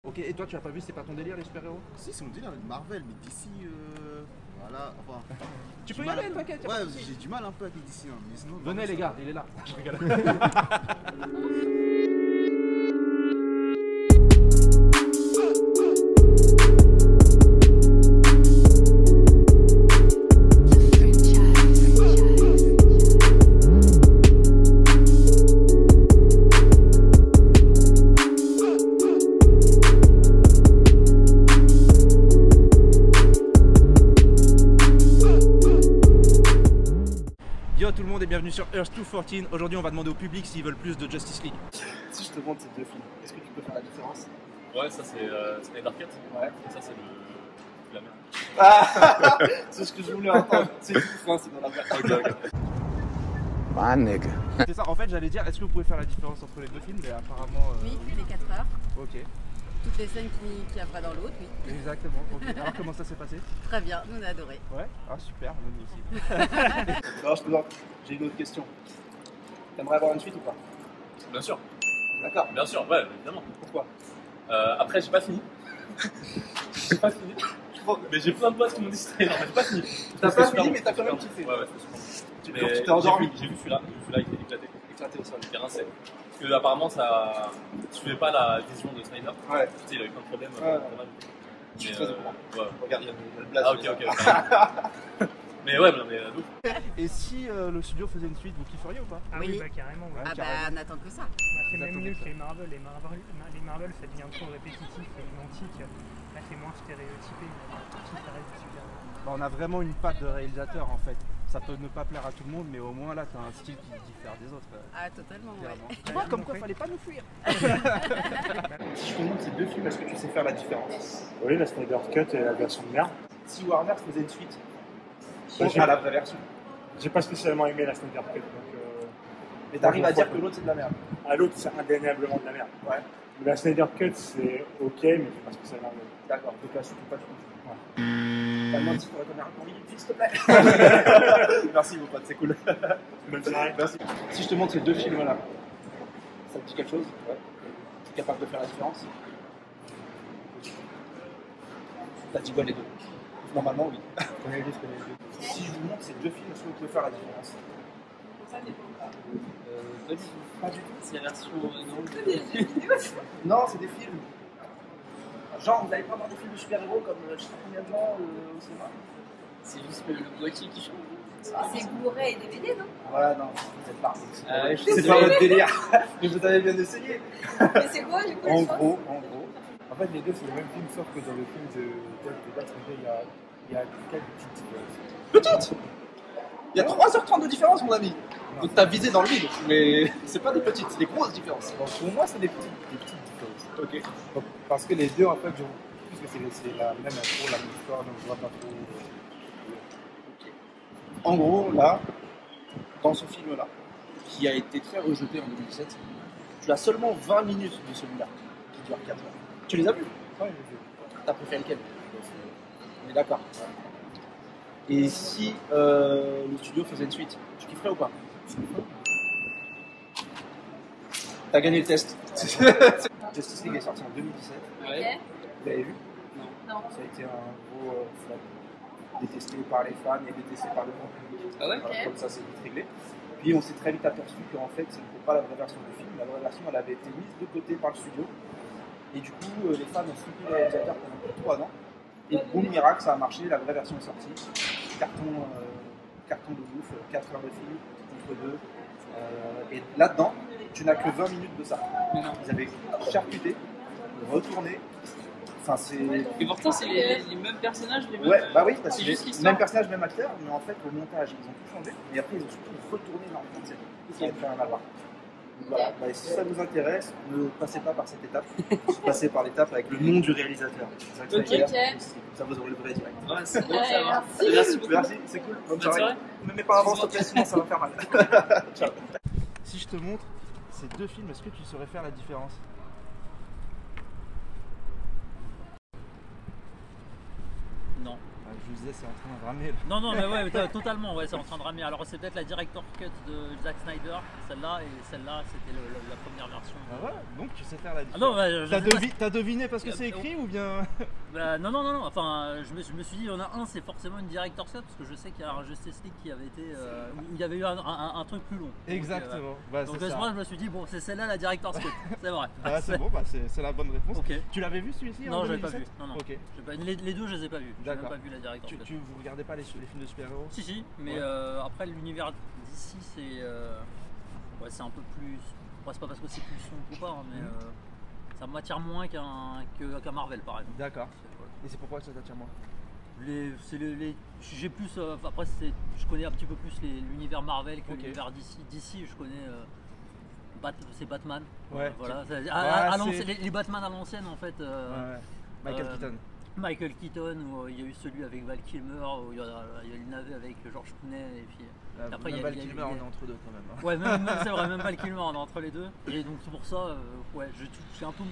Ok, et toi tu as pas vu, c'est pas ton délire les super-héros? Si, c'est mon délire avec Marvel, mais d'ici, voilà, enfin... Tu peux y aller, t'inquiète. Ouais, j'ai du mal un peu avec les DC, hein, mais sinon... Venez les gars, il est là. Je rigole. Yo tout le monde et bienvenue sur Earth 214. Aujourd'hui on va demander au public s'ils veulent plus de Justice League. Si je te montre ces deux films, est-ce que tu peux faire la différence? Ouais, ça c'est Snyder-Cut. Ouais. Et ça c'est la merde. Ah c'est ce que je voulais entendre. C'est tout, hein, c'est dans la merde. Ok. My nigga. C'est ça, en fait j'allais dire, est-ce que vous pouvez faire la différence entre les deux films? Mais apparemment... Oui, les 4 heures. Ok. Toutes les scènes qu'il n'y a pas dans l'autre, oui. Exactement. Ok. Alors comment ça s'est passé? Très bien, nous on a adoré. Ouais. Ah super, nous aussi. Alors je te demande, j'ai une autre question. T'aimerais avoir une suite ou pas? Bien sûr, D'accord. bien sûr, ouais, évidemment. Pourquoi? Après, j'ai pas fini. J'ai pas fini. Mais j'ai plein de potes qui m'ont dit c'était énorme, mais j'ai pas fini. T'as C'était pas super fini, bon, mais t'as quand c'était même super kiffé. bon. Ouais, ouais, c'était super bon. Donc tu t'es endormi. J'ai vu celui-là, il était éclaté. Éclaté au sol. Il était rincé. Parce que apparemment, ça suivait pas la vision de Snyder. Ouais. Tu sais, il avait plein de problèmes. Ouais. Mais, Je suis très au courant. ouais. Regarde, il y a le blaze. Ah, ok. Mais ouais, non, mais d'où? Et si le studio faisait une suite, vous kifferiez ou pas? Ah oui, bah carrément. Ouais. Ah carrément. bah, n'attends que ça. Bah, c'est Vous même attendez mieux ça. que les Marvel. Les Marvel, ça devient trop répétitif et identique. Là, c'est moins stéréotypé, mais si ça reste super. Bah, on a vraiment une patte de réalisateur en fait. Ça peut ne pas plaire à tout le monde, mais au moins là t'as un style qui diffère des autres. Ah, totalement, ouais. Clairement. Tu vois, comme quoi fallait pas nous fuir. Si je te montre ces deux films, est-ce que tu sais faire la différence? Oui, la Snyder Cut et la version de merde. Si Warner faisait une suite, Ouais, à la vraie version. J'ai pas spécialement aimé la Snyder Cut, donc Mais t'arrives à dire que l'autre c'est de la merde. à l'autre c'est indéniablement de la merde. Ouais. La Snyder Cut c'est ok, mais j'ai pas spécialement aimé. D'accord, donc là je suis pas du tout. Ouais. T'as demandé si t'aurais ton argent minute, s'il te plaît. Merci mon pote, c'est cool. Bonne soirée. Merci. Si je te montre ces deux films là, ça te dit quelque chose? Ouais. Tu es capable de faire la différence? T'as dit quoi les deux? Normalement oui. Si je vous montre ces deux films, est-ce que vous pouvez faire la différence? Pas du tout. C'est la version Non, c'est des films. Genre, vous n'allez pas voir des films de super-héros comme je sais pas combien de gens au cinéma? C'est juste le boîtier qui change. C'est Blu-ray et DVD, non? Voilà, non, vous êtes partis. Ah ouais, je C'est sais. pas votre délire. Mais vous avez bien essayé. Mais c'est quoi, du coup, En les choses? gros. En fait, les deux c'est le même film, sauf que dans le film de Batman, il y a quelques petites différences. Petite. Il y a 3h30 de différence, mon ami. Donc t'as visé dans le vide. Mais c'est pas des petites, c'est des grosses différences. Donc, pour moi, c'est des petites différences. Ok. Donc, parce que les deux, en fait, puisque c'est la même intro, la même histoire, donc je vois pas trop. En gros, là, dans ce film-là, qui a été très rejeté en 2017, tu as seulement 20 minutes de celui-là, qui dure 4 heures. Tu les as vus? Ouais, les deux. T'as préféré lequel? On est d'accord. Et si le studio faisait une suite, tu kifferais ou pas? T'as gagné le test. Justice League est sorti en 2017. Ouais. Vous l'avez vu? Non. Ça a été un gros flop. Détesté par les fans et détesté par le grand public. Ah ouais? Voilà, comme ça, c'est vite réglé. Puis on s'est très vite aperçu qu'en fait, ce n'était pas la vraie version du film. La vraie version, elle avait été mise de côté par le studio. Et du coup, les fans ont soutenu le réalisateur pendant plus de 3 ans. Et boum, miracle, ça a marché. La vraie version est sortie. Carton de ouf, 4 heures de film contre 2. Et là-dedans, tu n'as que 20 minutes de ça. Ils avaient charcuté, retourné. Enfin, c'est. Et pourtant, c'est les mêmes personnages, les mêmes. Ouais, bah oui, parce c'est que juste c'est l'histoire. même personnage, même acteur, mais en fait, le montage, ils ont tout changé. Et après, ils ont surtout retourné énormément de scènes. Ça va faire un avoir. Donc voilà, bah, si ça vous intéresse, ne passez pas par cette étape. Passez par l'étape avec le nom du réalisateur. C'est ça que ça veut dire. Ça vous aurez le vrai direct. Ouais, c'est bon, ça Ouais, va. merci. Merci beaucoup. Merci, c'est cool. Bonne Bonne soirée. soirée. Ne me mets pas avant, s'il te plaît, sinon ça va faire mal. Ciao. Si je te montre ces deux films, est-ce que tu saurais faire la différence? Non. je disais, c'est en train de ramer. Là. Non, non, mais ouais, totalement, ouais, c'est en train de ramer. Alors, c'est peut-être la director cut de Zack Snyder, celle-là, et celle-là, c'était la première version. Ah ouais, donc tu sais faire la Ah différence. non, bah, T'as deviné parce que c'est écrit ou bien. Bah, non, enfin, je me suis dit, il y en a un, c'est forcément une director cut, parce que je sais qu'il y a un Justice League qui avait été. Où il y avait eu un truc plus long. Exactement. Bah, Donc, c'est ça. moi, je me suis dit, bon, c'est celle-là la director cut, c'est vrai. Bah, c'est bon, bah, c'est la bonne réponse. Ok. Tu l'avais vu celui-ci Non, en je l'ai pas 2017? vu. Non. Ok. Les deux, je les ai pas vus. J'ai même D'accord. pas vu la director cut. Vous regardez pas les films de super-héros? Si, mais Ouais. après l'univers d'ici, c'est un peu plus. Bon, c'est pas parce que c'est plus sombre ou pas, hein, mais ça m'attire moins qu'un Marvel par exemple. D'accord. Voilà. Et c'est pourquoi ça t'attire moins? J'ai plus. Après, je connais un petit peu plus l'univers Marvel que Ok. l'univers d'ici. Je connais. C'est Batman. Ouais. Voilà. c'est- Les Batman à l'ancienne en fait. Ouais. Michael Keaton. Michael Keaton, où il y a eu celui avec Val Kilmer, où il y a le navet avec George Clooney, et puis après, Même il y a- Val il y a- Kilmer, il y a- on est entre deux quand même. Hein. ouais, même c'est vrai, même Val Kilmer, on est entre les deux. Et donc c'est pour ça, ouais,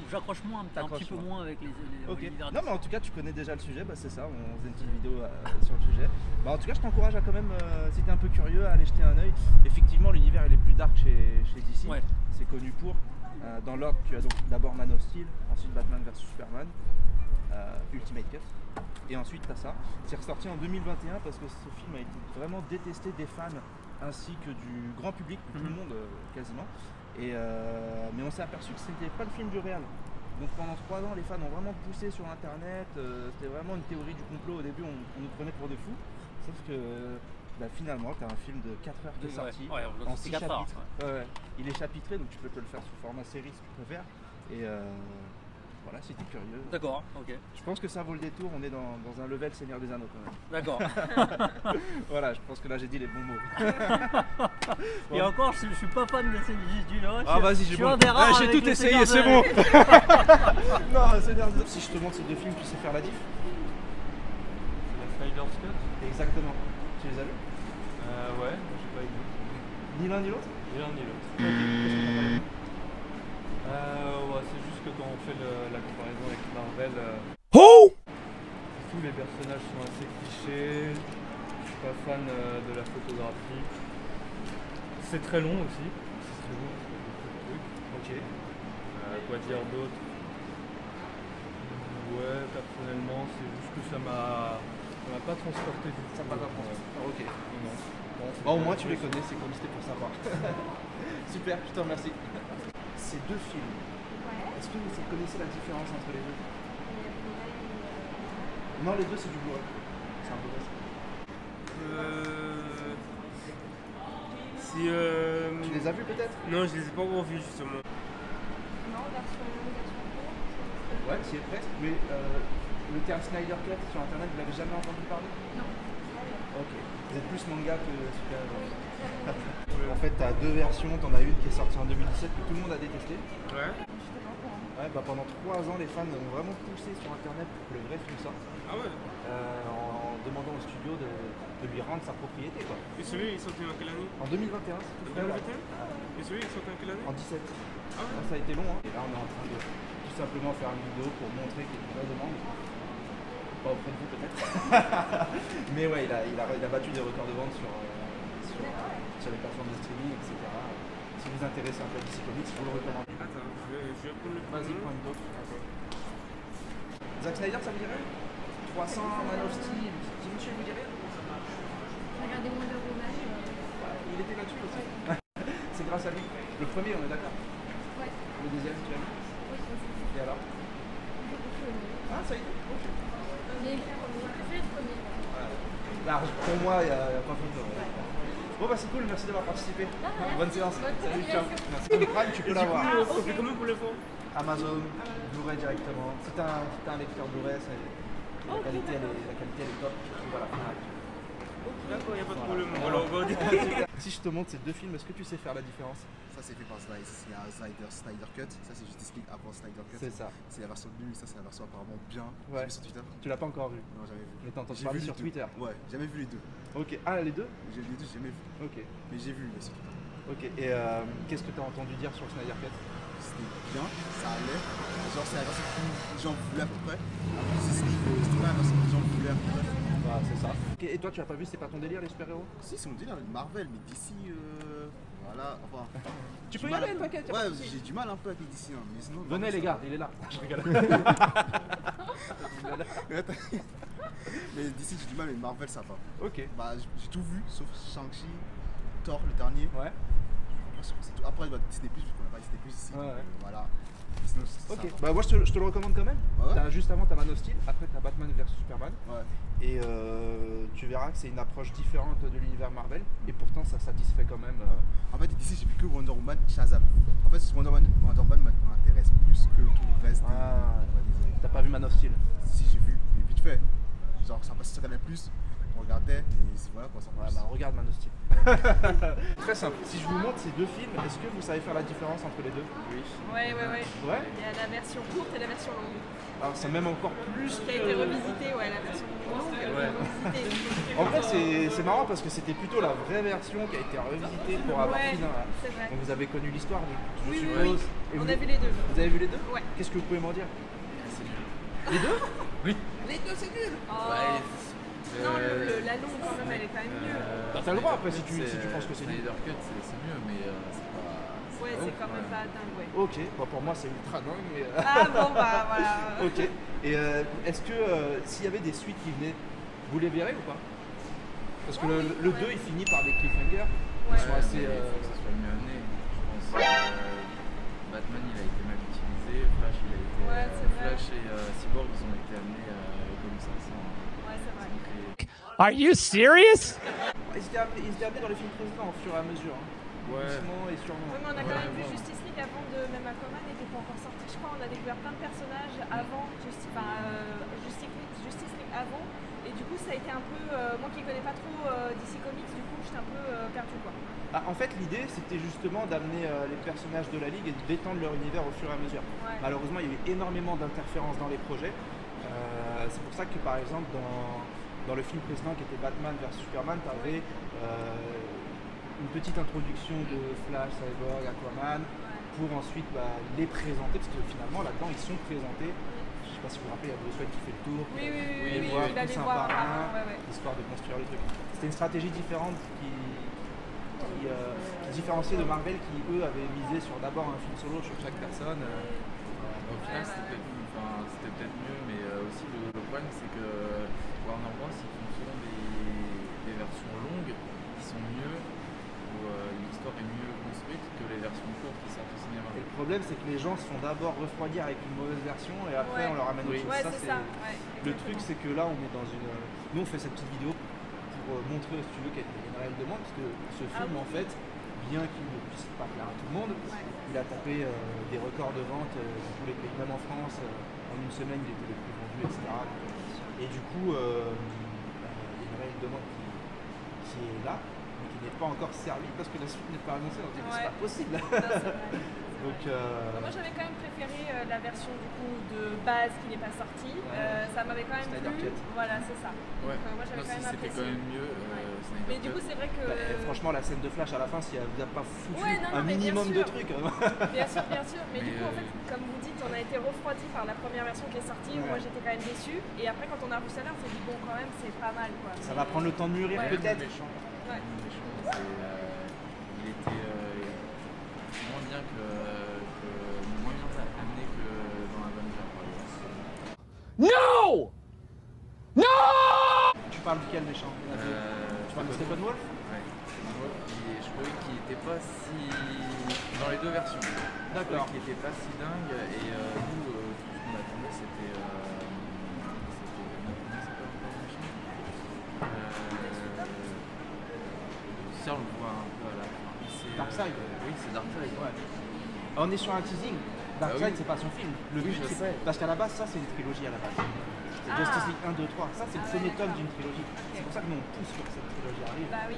j'accroche moins, un T'accroches petit peu moins. moins avec les Ok. univers Non mais en tout cas tu connais déjà le sujet, bah c'est ça, on faisait une petite vidéo sur le sujet. Bah en tout cas je t'encourage à quand même, si t'es un peu curieux, à aller jeter un œil. Effectivement l'univers il est plus dark chez DC, Ouais. c'est connu pour. Dans l'ordre tu as donc d'abord Man of Steel, ensuite Batman vs Superman, Ultimate Cut. Et ensuite t'as ça. C'est ressorti en 2021 parce que ce film a été vraiment détesté des fans ainsi que du grand public, de tout le monde quasiment. Mais on s'est aperçu que c'était pas le film du réel. Donc pendant 3 ans les fans ont vraiment poussé sur internet, c'était vraiment une théorie du complot. Au début on nous prenait pour des fous, sauf que finalement t'as un film de 4 heures qui est sorti en 6 4 chapitres. heures. Ouais. Il est chapitré donc tu peux te le faire sous format série si tu préfères. Et voilà, si t'es curieux. D'accord, ok. Je pense que ça vaut le détour, on est dans un level Seigneur des Anneaux quand même. D'accord. Voilà, je pense que là j'ai dit les bons mots. Et encore, je suis pas fan de du Loro. Ah vas-y, j'ai tout essayé, c'est bon. Non, Seigneur des Anneaux, si je te montre ces deux films, tu sais faire la diff? La Snyder's Cut. Exactement. Tu les as vus? Ouais, j'ai pas aimé. Ni l'un ni l'autre? Ni l'un ni l'autre. Ok, qu'est-ce que t'as pas aimé? Ouais, c'est juste que quand on fait la comparaison avec Marvel, tous les personnages sont assez clichés. Je suis pas fan de la photographie. C'est très long aussi. C'est très long, il y a beaucoup de trucs. Ok. Quoi dire d'autre? Ouais, personnellement, c'est juste que ça m'a pas transporté du tout. Ça m'a pas transporté. Ok. Non. Bon, au moins tu les connais, c'est comme c'était pour savoir. Super, je te remercie. Ces deux films, est-ce que vous connaissez la différence entre les deux? Non, les deux c'est du Blu-ray. C'est un Blu-ray. Tu les as vus peut-être? Non, je les ai pas encore vus justement. Non, version courte. Ouais, tu y es presque. Mais le terme Snyder Cut sur internet, vous l'avez jamais entendu parler? Non. Ok. Vous êtes plus manga que super-héros. Oui. En fait, tu as deux versions. Tu en as une qui est sortie en 2017 que tout le monde a détesté. Ouais. J'étais pas au courant. Ouais, bah pendant 3 ans, les fans ont vraiment poussé sur internet pour que le vrai film sorte. Ah ouais. En demandant au studio de lui rendre sa propriété. Quoi. Et celui, il sortait en quelle année? En 2021, c'est tout frais, là. 2021? Et celui, il sortait en quelle année? En 17. Ah ouais. Là, ça a été long. Hein. Et là, on est en train de tout simplement faire une vidéo pour montrer qu'il y a une vraie demande. Pas auprès de vous peut-être. Mais ouais, il a battu des records de vente sur les plateformes de streaming, etc. Si vous vous intéressez un peu à DC Comics, je vous le recommande. Attends, je vais prendre le Vas-y, prends une d'autre. Zack Snyder, ça vous dirait 300, Man of Steel, Dimitri, vous dirait Regardez Wonder Woman. Il était là-dessus aussi. C'est grâce à lui. Le premier, on est d'accord. Ouais. Le deuxième, tu as vu Oui, c'est Et alors Ah, ça y est. Ok. J'ai préféré le premier. Là, pour moi, il n'y a pas photo. Bon, bah c'est cool, merci d'avoir participé. Bonne séance. Salut, ciao. Merci. Comme Prime, tu peux l'avoir. On fait comment pour le voir? Amazon, Blu-ray directement. Si t'as un lecteur Blu-ray, la qualité elle est top. Tu vois la fin. D'accord, il n'y a pas de problème. On va le regarder. Si je te montre ces deux films, est-ce que tu sais faire la différence? Ça c'est fait par Snyder. Il y a Snyder Cut, ça c'est Justice League avant Snyder Cut. C'est ça. C'est la version nulle, ça c'est la version apparemment bien. Ouais. J'ai vu sur Twitter. Tu l'as pas encore vu? Non, jamais vu. Mais t'as entendu J'ai parler vu sur les deux. Twitter? Ouais, jamais vu les deux. Ok. Ah, les deux? J'ai les deux, j'ai jamais vu. Ok. Mais j'ai vu les sur Twitter. Ok. Et qu'est-ce que t'as entendu dire sur Snyder Cut? C'était bien, ça allait. Genre c'est la version que les gens voulaient à peu près. Après Justice League, c'était pas la version que les gens voulaient à peu près. Voilà, c'est ça. Ok, et toi, tu as pas vu, c'est pas ton délire les super-héros? Si, c'est mon délire, Marvel, mais d'ici, voilà, enfin. Tu j'ai peux y mal aller, un peu. t'inquiète. y a pas Ouais, de souci. j'ai du mal un peu avec les DC, hein, mais sinon. Venez les gars, il est là. Je rigole. Mais d'ici, j'ai du mal, mais Marvel, ça va. Ok. Bah, j'ai tout vu, sauf Shang-Chi, Thor, le dernier. Ouais. C'est tout. Après, bah, Disney+, vu qu'on n'a pas Disney+, ici. Ouais, ouais. Voilà. Mais sinon, c'est Ok. ça. Bah moi je te le recommande quand même. Ouais. Juste avant t'as Man of Steel, après t'as Batman vs Superman. Ouais. Et tu verras que c'est une approche différente de l'univers Marvel. Et pourtant ça satisfait quand même. En fait, d'ici, j'ai vu que Wonder Woman, Shazam. En fait, Wonder Woman m'intéresse plus que tout le reste. T'as pas vu Man of Steel? Si, j'ai vu, mais vite fait. Genre, ça passait sur Canal+, on regardait, et voilà quoi, ça Ouais, bah regarde Man of Steel. Très simple. Si je vous montre ces deux films, est-ce que vous savez faire la différence entre les deux? Oui. Ouais. Ouais. Il y a la version courte et la version longue. Alors c'est même encore plus. Qui a été revisitée, ouais, la version longue. En vrai c'est marrant parce que c'était plutôt la vraie version qui a été revisitée pour avoir Ouais, fini dans la... c'est vrai. Donc vous avez connu l'histoire, je Oui, suppose. oui. Et On vous- a vu les deux. Vous avez vu les deux? Ouais. Qu'est-ce que vous pouvez m'en dire? Les deux? Oui. Les deux c'est nul. Oh. Non, la longue quand même, elle est quand même mieux. T'as le droit après si tu penses que c'est nul. Snyder Cut, c'est mieux, mais c'est pas. Ouais, c'est quand même pas dingue, ouais. Ok, bon, pour moi c'est ultra dingue mais... Ah bon, bah voilà. Ok, et est-ce que s'il y avait des suites qui venaient, vous les verrez ou pas? Parce que le 2 il finit par des cliffhangers, ils sont assez... Il faut que ça soit mieux amené, je pense. Batman il a été mal utilisé, Flash il a été... Ouais, c'est vrai. Flash et Cyborg ils ont été amenés comme ça sans... Ouais, c'est vrai. Are you serious? Ils étaient amenés dans les films précédents au fur et à mesure. Hein. Ouais. Doucement et sûrement. Ouais, mais on a quand même vu Justice League avant de même Aquaman n'était pas encore sorti. Je crois on a découvert plein de personnages avant Justice League avant. Et du coup ça a été un peu, moi qui connais pas trop DC Comics, du coup j'étais un peu perdu quoi. Ah, en fait l'idée c'était justement d'amener les personnages de la Ligue et d'étendre leur univers au fur et à mesure. Ouais. Malheureusement il y a eu énormément d'interférences dans les projets. C'est pour ça que par exemple dans le film précédent qui était Batman vs Superman, tu avais une petite introduction de Flash, Cyborg, Aquaman, pour ensuite les présenter, parce que finalement là-dedans ils sont présentés. Je sais pas si vous vous rappelez, il y a Bruce Wayne qui fait le tour, Oui, voir il allait tous un voir par un, ouais. histoire de construire le truc. C'était une stratégie différente qui différenciait de Marvel qui eux avaient misé sur d'abord un film solo sur chaque personne. Au final c'était peut-être mieux, mais aussi le problème c'est que Warner Bros ils font souvent des versions longues qui sont mieux, où l'histoire est mieux construite que les versions courtes qui sortent au cinéma. Et le problème c'est que les gens se font d'abord refroidir avec une mauvaise version et après on leur amène autre chose. Ouais, Ça, c'est ça. Le truc c'est que là on est dans une... Nous on fait cette petite vidéo pour montrer si tu veux qu'il y a une réelle demande, parce que ce film en fait, bien qu'il ne puisse pas plaire à tout le monde, il a tapé des records de vente dans tous les pays, même en France, en une semaine il était le plus vendu, etc. Et du coup, il y a une réelle demande qui est là, mais qui n'est pas encore servie parce que la suite n'est pas annoncée, donc c'est pas possible. Donc, moi j'avais quand même préféré la version du coup de base qui n'est pas sortie. Ça m'avait quand même Snyder plu. Cut. Voilà, c'est ça. Ouais. Donc, moi j'avais quand même C'était apprécié. quand même mieux. Snyder Mais du Cut. coup c'est vrai que. franchement, la scène de Flash à la fin, s'il n'y a pas foutu un mais bien minimum de sûr. trucs. Bien sûr. Mais du coup, en fait, comme vous dites, on a été refroidi par la première version qui est sortie. Où moi j'étais quand même déçue. Et après, quand on a revu celle-là, on s'est dit bon, quand même, c'est pas mal quoi. Ça va prendre le temps de mûrir peut-être. Ouais. Il était moins bien moins bien amené que dans Avenger par exemple. No! No! Tu parles duquel méchant? Tu parles de Steppenwolf? Ouais, Steppenwolf, je trouvais qu'il était pas si... Dans les deux versions. D'accord. Qui était pas si dingue et nous, tout ce qu'on attendait c'était... Ça on le voit un peu à la fin. Darkseid. Oui, c'est Darkseid. Ouais. On est sur un teasing. Darkseid, c'est pas son film. Le but, je c'est sais. parce qu'à la base, ça, c'est une trilogie à la base. Justice League 1, 2, 3. Ça, c'est le premier tome d'une trilogie. C'est pour ça que nous, on pousse pour que cette trilogie arrive. Bah oui.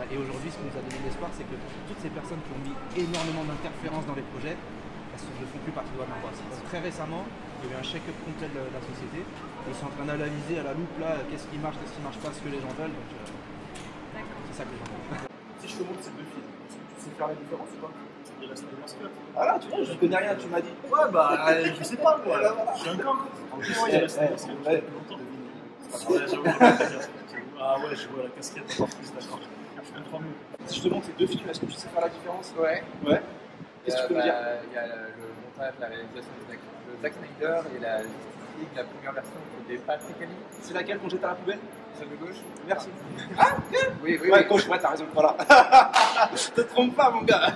Et aujourd'hui, ce qui nous a donné l'espoir, c'est que toutes ces personnes qui ont mis énormément d'interférences dans les projets, elles ne font plus partie de Warner Bros. Très récemment, il y a eu un check-up complet de la société. Ils sont en train d'analyser à la loupe là, qu'est-ce qui marche, pas, ce que les gens veulent. Donc, c'est ça que les gens veulent. Si je te montre ces deux films, est-ce que tu sais faire la différence ou pas? Il reste des masques. Ah là, tu vois, je connais rien, tu m'as dit. Ouais, bah, je sais pas, moi. Je suis un camp. En plus, il reste des masques. Ouais, j'avoue, ah ouais, je vois la casquette encore plus, d'accord. Je comprends mieux. Si je te montre ces deux films, est-ce que tu sais faire la différence? Ouais. Ouais. Qu'est-ce que tu peux me dire? Il y a le montage, la réalisation de Zack Snyder et la Justice League, la première version de Patrick Ali. C'est laquelle qu'on jette à la poubelle? Celle de gauche. Merci. Ah, oui, ouais, gauche, ouais, t'as raison, voilà. Te trompe pas, mon gars.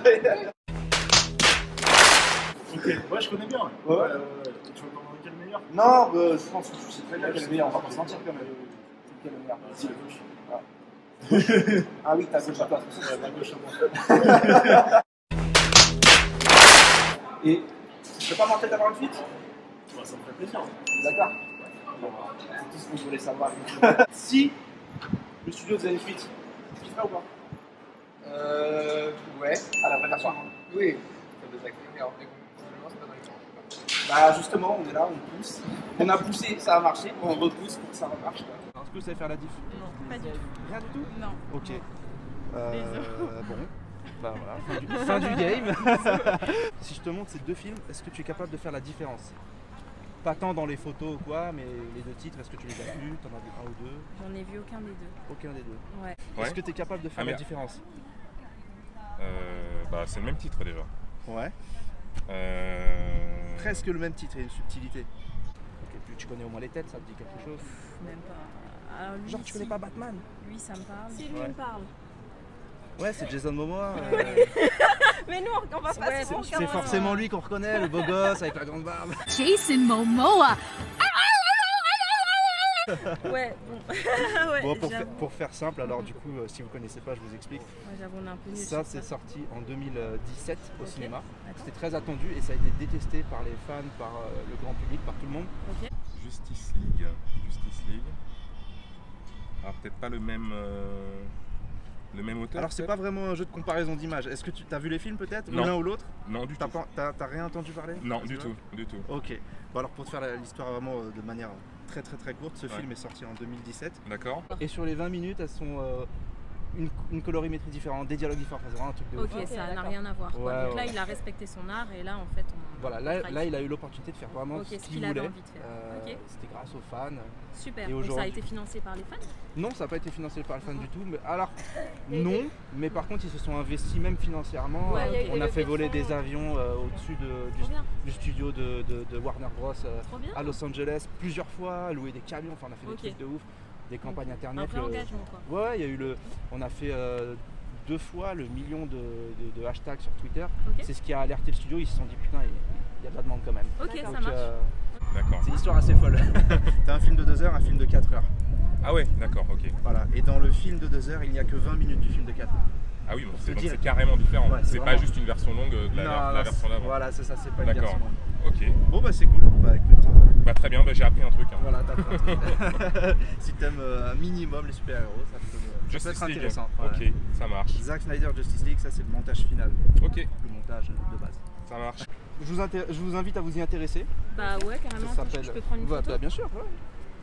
Ok, ouais, je connais bien. Ouais. Tu veux me demander quel meilleur? Non, je pense que tu sais très bien quel est le meilleur, on va pas se mentir quand même. Quel est le meilleur? C'est la gauche. Ah oui, ta gauche à toi. La gauche à moi. Et tu peux pas mentir d'avoir une suite? Ça me fait plaisir. D'accord. C'est tout ce qu'on voulait savoir. Si le studio faisait une suite, tu kifferais ou pas? Ouais. À la vraie version. Oui. Bah justement, on est là, on pousse. On a poussé, ça a marché. On repousse pour que ça remarche. Est-ce que vous savez faire la diff? Non, pas du tout. Rien du tout? Non. Ok. Désolé. Bon. Bah voilà, fin du game. Si je te montre ces deux films, est-ce que tu es capable de faire la différence? Pas tant dans les photos ou quoi, mais les deux titres, est-ce que tu les as vus? T'en as vu un ou deux? J'en ai vu aucun des deux. Aucun des deux. Ouais. Est-ce que tu es capable de faire la différence? Bah, c'est le même titre déjà. Ouais. Presque le même titre et une subtilité. Ok, tu connais au moins les têtes, ça te dit quelque chose? Même pas. Alors, lui, genre tu connais pas Batman? Lui ça me parle. Si lui Ouais. me parle. Ouais, c'est Jason Momoa. Mais nous on va pas se C'est forcément lui qu'on reconnaît, le beau gosse avec la grande barbe. Jason Momoa. Ouais, bon. Ouais, bon pour faire simple, alors du coup, si vous connaissez pas, je vous explique. Ouais, j'avoue, on est un peu nul ça, sur c'est sorti en 2017 au cinéma. D'accord. C'était très attendu et ça a été détesté par les fans, par le grand public, par tout le monde. Ok. Justice League. Alors peut-être pas le même auteur. Alors c'est pas vraiment un jeu de comparaison d'images. Est-ce que tu as vu les films peut-être? Non. L'un ou l'autre? Non, du tout. T'as rien entendu parler? Non, du tout. Ok. Bon alors pour te faire l'histoire vraiment de manière très courte, ce film est sorti en 2017. D'accord. Et sur les 20 minutes, elles sont une colorimétrie différente, des dialogues différents, c'est vraiment un truc de Ok, ouf. ça n'a rien à voir. Ouais, Donc là, ouais. il a respecté son art et là, en fait, Voilà, là il a eu l'opportunité de faire vraiment ce qu'il avait voulait. envie de faire. Ok. C'était grâce aux fans. Super. Et Donc ça a aujourd'hui- été financé par les fans? Non, ça n'a pas été financé par les fans du tout. Mais alors, non, mais par contre, ils se sont investis même financièrement. Ouais, il y a eu On des a fait levées de voler fonds. des avions au-dessus du studio de Warner Bros. À Los Angeles plusieurs fois, louer des camions, enfin on a fait Ok. des trucs de ouf, des campagnes internet. Un vrai engagement, quoi. Ouais, il y a eu on a fait 2 fois le million de hashtags sur Twitter. Ok. C'est ce qui a alerté le studio, ils se sont dit putain, il y a de la demande quand même. Ok, ça Donc, marche. D'accord. c'est une histoire assez folle. T'as un film de 2 heures, un film de 4 heures. Ah ouais, d'accord, ok. Voilà, et dans le film de 2 heures, il n'y a que 20 minutes du film de 4 heures. Ah oui, donc Pour te c'est dire. carrément différent. Ouais, c'est pas vraiment- juste une version longue de la version d'avant. Voilà, c'est ça, c'est pas une D'accord. version longue. Ok. Bon bah c'est cool. Bah écoute. Bah très bien, bah, j'ai appris un truc. Hein. Voilà, t'as appris un truc. Si t'aimes un minimum les super-héros, ça peut Justice être League. intéressant. Ok, ça marche. Zack Snyder Justice League, ça c'est le montage final. Ok. Le montage de base. Ça marche. Je vous invite à vous y intéresser. Bah ouais, carrément. Ça Attends, s'appelle- je peux prendre une Ouais, photo? bah, bien sûr. Ouais.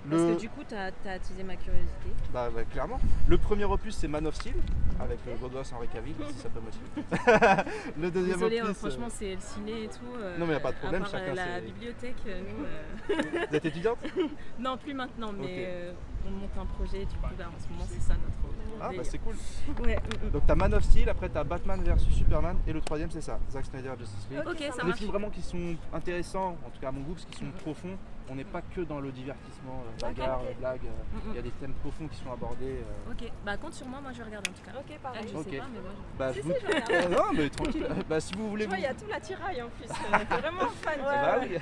Parce que du coup, t'as attisé ma curiosité. Bah clairement. Le premier opus c'est Man of Steel avec le beau gosse Henry Cavill, si ça peut motiver. Le deuxième Désolé, opus. franchement, c'est le ciné et tout. Non, mais y a pas de problème, à part, chacun la ses- bibliothèque, nous. Vous êtes étudiante? Non, plus maintenant, mais Ok. on monte un projet. Du coup, bah, en ce moment, c'est ça notre. Ah délire. bah c'est cool. Ouais. Donc t'as Man of Steel, après t'as Batman vs Superman et le troisième c'est ça, Zack Snyder Justice League. Ok, ça C'est des marche. films vraiment qui sont intéressants, en tout cas à mon goût, parce qu'ils sont profonds. On n'est pas que dans le divertissement, bagarre, ok. blague. Il y a des thèmes profonds qui sont abordés. Ok, bah compte sur moi je vais regarder en tout cas. Ok, pareil. Je Ok. sais pas, mais moi je... Bah, Si, je si, vous... je regarde. Non mais tranquille. Bah si vous voulez. Tu vois, il y a tout l'attirail en plus. T'es vraiment fan. Bah oui.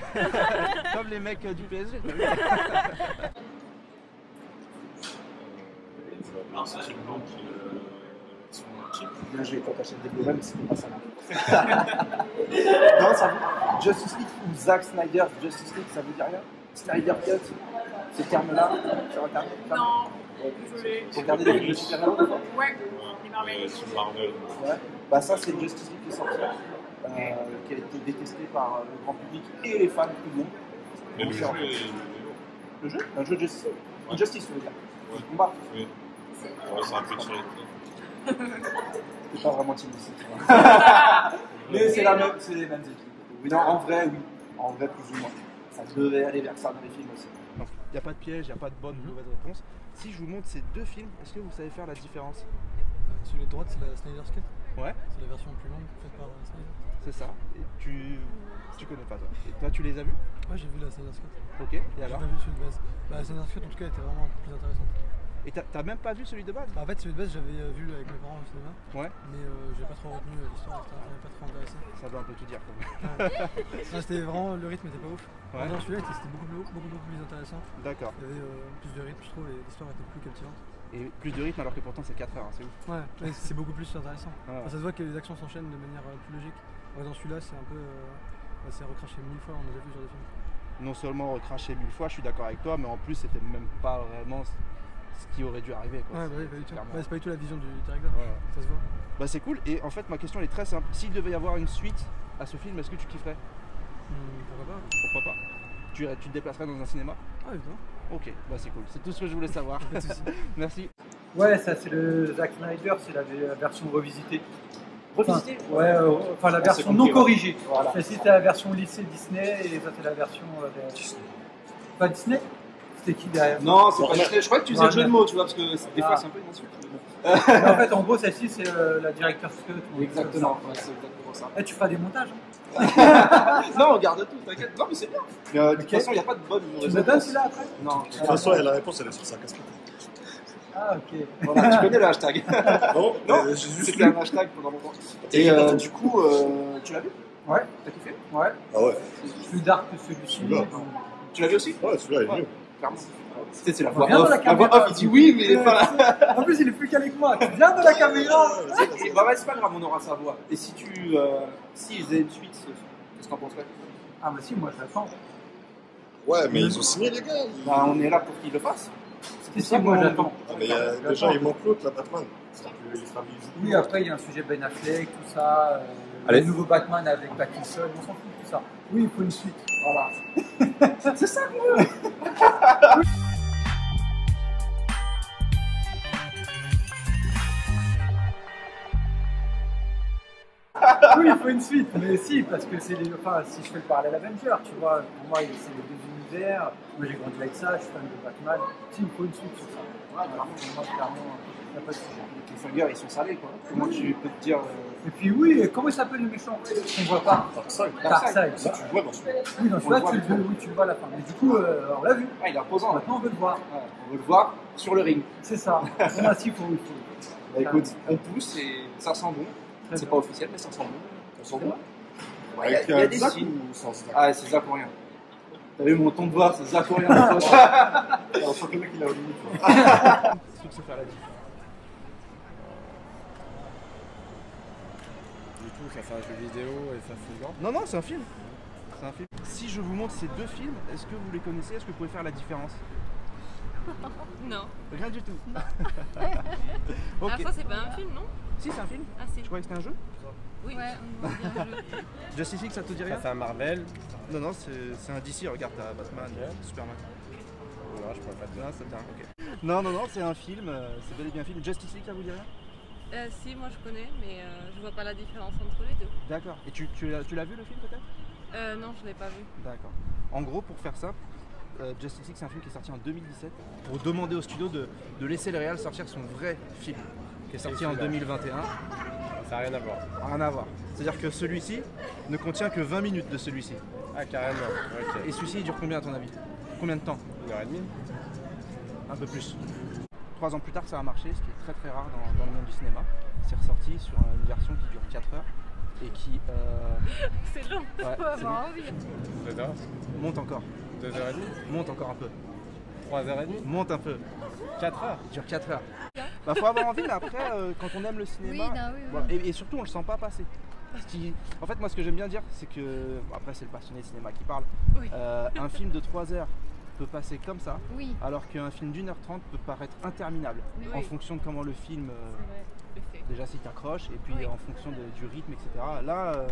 Comme les mecs du PSG. t'as vu. Alors, c'est une banque qui sont cheap. Bien joué, quand t'achètes des problèmes, c'est pas ça. Non, ça vous... Justice League ou Zack Snyder Justice League, ça vous dit rien? Snyder Cut, ces termes-là, sur Internet? Non, désolé. Vous regardez des films de super-héros des fois? Ouais, les Marvel. Sur Marvel. Ouais. Bah ça c'est Justice League qui est sorti, qui a été détesté par le grand public et les fans, tout le monde. Mais le Donc, jeu c'est- est. Le jeu? Un jeu de Justice. Ouais. Justice, tu veux dire. Ouais. Le combat. Oui. Ouais, c'est un peu tiré. C'est pas vraiment Team DC, tu vois. Mais c'est les mêmes équipes. Oui, non, en vrai, oui. En vrai, plus ou moins. ça devait aller vers ça dans les films aussi. Donc, il n'y a pas de piège, il n'y a pas de bonne ou mauvaise réponse. Si je vous montre ces deux films, est-ce que vous savez faire la différence? Celui de droite, c'est la Snyder's Cut. Ouais. C'est la version plus longue faite par Snyder. C'est ça. Et tu connais pas toi. Et toi, tu les as vus? Ouais, j'ai vu la Snyder's Cut. Ok, et J'ai alors? pas vu celui de base. Bah, la Snyder's Cut, en tout cas, était vraiment plus intéressante. Et t'as même pas vu celui de base? Bah, en fait, celui de base, j'avais vu avec mes parents au cinéma. Ouais. Mais j'ai pas trop retenu l'histoire, ça m'avait pas trop intéressé. Ça doit un peu tout dire quand même. Non, c'était vraiment, le rythme était pas ouf. Ouais. Dans celui-là, c'était beaucoup plus intéressant. D'accord. Il y avait plus de rythme, je trouve, et l'histoire était plus captivante. Et plus de rythme alors que pourtant c'est 4 heures, hein, c'est ouf. Ouais, mais c'est beaucoup plus intéressant. Ouais. Enfin, ça se voit que les actions s'enchaînent de manière plus logique. Dans celui-là, c'est un peu. C'est recraché 1000 fois, on a déjà vu sur des films. Non seulement recraché 1000 fois, je suis d'accord avec toi, mais en plus c'était même pas vraiment ce qui aurait dû arriver. Quoi. Ouais, bah oui, pas du tout. Clairement. Ouais, c'est pas du tout la vision du directeur, ça se voit. Bah c'est cool, et en fait ma question elle est très simple. S'il devait y avoir une suite à ce film, est-ce que tu kifferais? Pourquoi pas? Pourquoi pas? Tu te déplacerais dans un cinéma? Ah, évidemment. Ok, bah c'est cool, c'est tout ce que je voulais savoir. Pas de soucis. Merci. Ouais, ça c'est le Zack Snyder, c'est la version revisitée. Revisité? Ouais, enfin la version compris, non corrigée. Voilà. Celle-ci c'était la version lycée Disney et ça c'est la version. Pas Disney? C'était qui derrière? Non, c'est pas Disney. Je crois que tu faisais le jeu de mots, tu vois, parce que des fois c'est un peu une insulte. Mais en fait, en gros, celle-ci c'est la director's cut. Exactement, ouais, c'est exactement ça. Eh, tu feras des montages. Non, on garde tout, t'inquiète. Non, mais c'est bien. De toute façon, il n'y a pas de bonne ou Tu mauvaise me donnes réponse. celui-là après? Non. De toute façon, la réponse elle est sur sa casquette. Ah, ok. Voilà, tu connais le hashtag. Non, j'ai juste c'était un hashtag pendant longtemps. Et du coup, tu l'as vu? Ouais. T'as kiffé? Ouais. Ah ouais. Plus dark que celui-ci. Celui-là. Tu l'as vu aussi? Ouais, celui-là il est mieux. Clairement. C'est la voix Viens dans off. la La voix caméra. off, il dit oui, mais il est pas là. En plus, il est plus calé que moi. Tu viens de la caméra. Bah ouais, c'est pas grave, on aura sa voix. Et si s'ils faisaient une suite, qu'est-ce qu'on penserait? Ah bah si, moi je l'attends. Ouais, mais ils ont signé les gars. Bah on est là pour qu'ils le fassent. Si, moi j'attends. Ah, mais déjà, il manque l'autre, la Batman. Il sera Oui, après il y a un sujet Ben Affleck, tout ça. Allez. Le nouveau Batman avec Pattinson, on s'en fout de tout ça. Oui, il faut une suite. Voilà. C'est ça qu'on veut. Oui, il faut une suite, mais si, parce que c'est les. Enfin, si je fais le parallèle Avenger, tu vois, pour moi, c'est les deux univers. Moi, j'ai grandi avec ça, je suis fan de Batman. Si, il faut une suite sur ça. Ouais, clairement, pour moi, clairement, il n'y a pas de sujet. Les fingers, ils sont salés, quoi. Comment tu peux te dire. Et puis, oui, comment il s'appelle le méchant qu'on voit pas? Darkseid. Si tu le vois dans ce film. Oui, dans celui-là, tu le vois à la fin. Mais du coup, on l'a vu. Ah, il est imposant. Maintenant, on veut le voir. Ouais, on veut le voir sur le ring. C'est ça. Bon, si, il faut. Bah, écoute, on pousse et ça sent bon. C'est pas officiel, mais ça sent bon. Ça sent bon. Ouais, Avec il y a un des Zac signes. ou sans Zac? Ah, c'est Zacorien. T'as vu mon ton de voix, c'est Zacorien. On sent que le mec il a au limite. Ce truc se faire la diff. Du coup, ça fait un jeu vidéo et ça se vend. Non, non, c'est un film. C'est un film. Si je vous montre ces deux films, est-ce que vous les connaissez? Est-ce que vous pouvez faire la différence? Non. Rien du tout. Alors ça, c'est pas un film, non? Si, c'est un film. Ah, si. Je croyais que c'était un jeu. Oui. Ouais, on va dire le jeu. Justice League, ça te dit rien? Ça fait un Marvel. Non, non, c'est un DC, regarde, t'as Batman, Superman. Non, je pourrais pas te dire. Non, ça te dit rien, ok. Non, non, non, c'est un film, c'est bel et bien un film. Justice League, ça vous dit rien? Si, moi je connais, mais je vois pas la différence entre les deux. D'accord. Et tu l'as vu le film peut-être? Non, je l'ai pas vu. D'accord. En gros, pour faire simple, Justice League, c'est un film qui est sorti en 2017 pour demander au studio de laisser le réal sortir son vrai film, qui est sorti en 2021. Ça n'a rien à voir. Rien à voir. C'est-à-dire que celui-ci ne contient que 20 minutes de celui-ci. Ah, carrément. Ok. Et celui-ci, il dure combien à ton avis? Combien de temps? 1h30. Un peu plus. 3 ans plus tard, ça a marché, ce qui est très très rare dans le monde du cinéma. C'est ressorti sur une version qui dure 4 heures et qui... C'est long, faut avoir envie. 2 heures. Monte encore. 2h30. Monte encore un peu. 3h30. Monte un peu. 4 heures. Il dure 4 heures. Bah faut avoir envie, mais après, quand on aime le cinéma, Oui, non, oui, oui. voilà. Et surtout on le sent pas passer. En fait, moi ce que j'aime bien dire, c'est que, bon, après c'est le passionné de cinéma qui parle, Oui. un film de 3 heures peut passer comme ça, Oui. alors qu'un film d'1h30 peut paraître interminable, Oui. en fonction de comment le film, C'est vrai, déjà si t'accroches, et puis Oui. en fonction du rythme, etc. Là,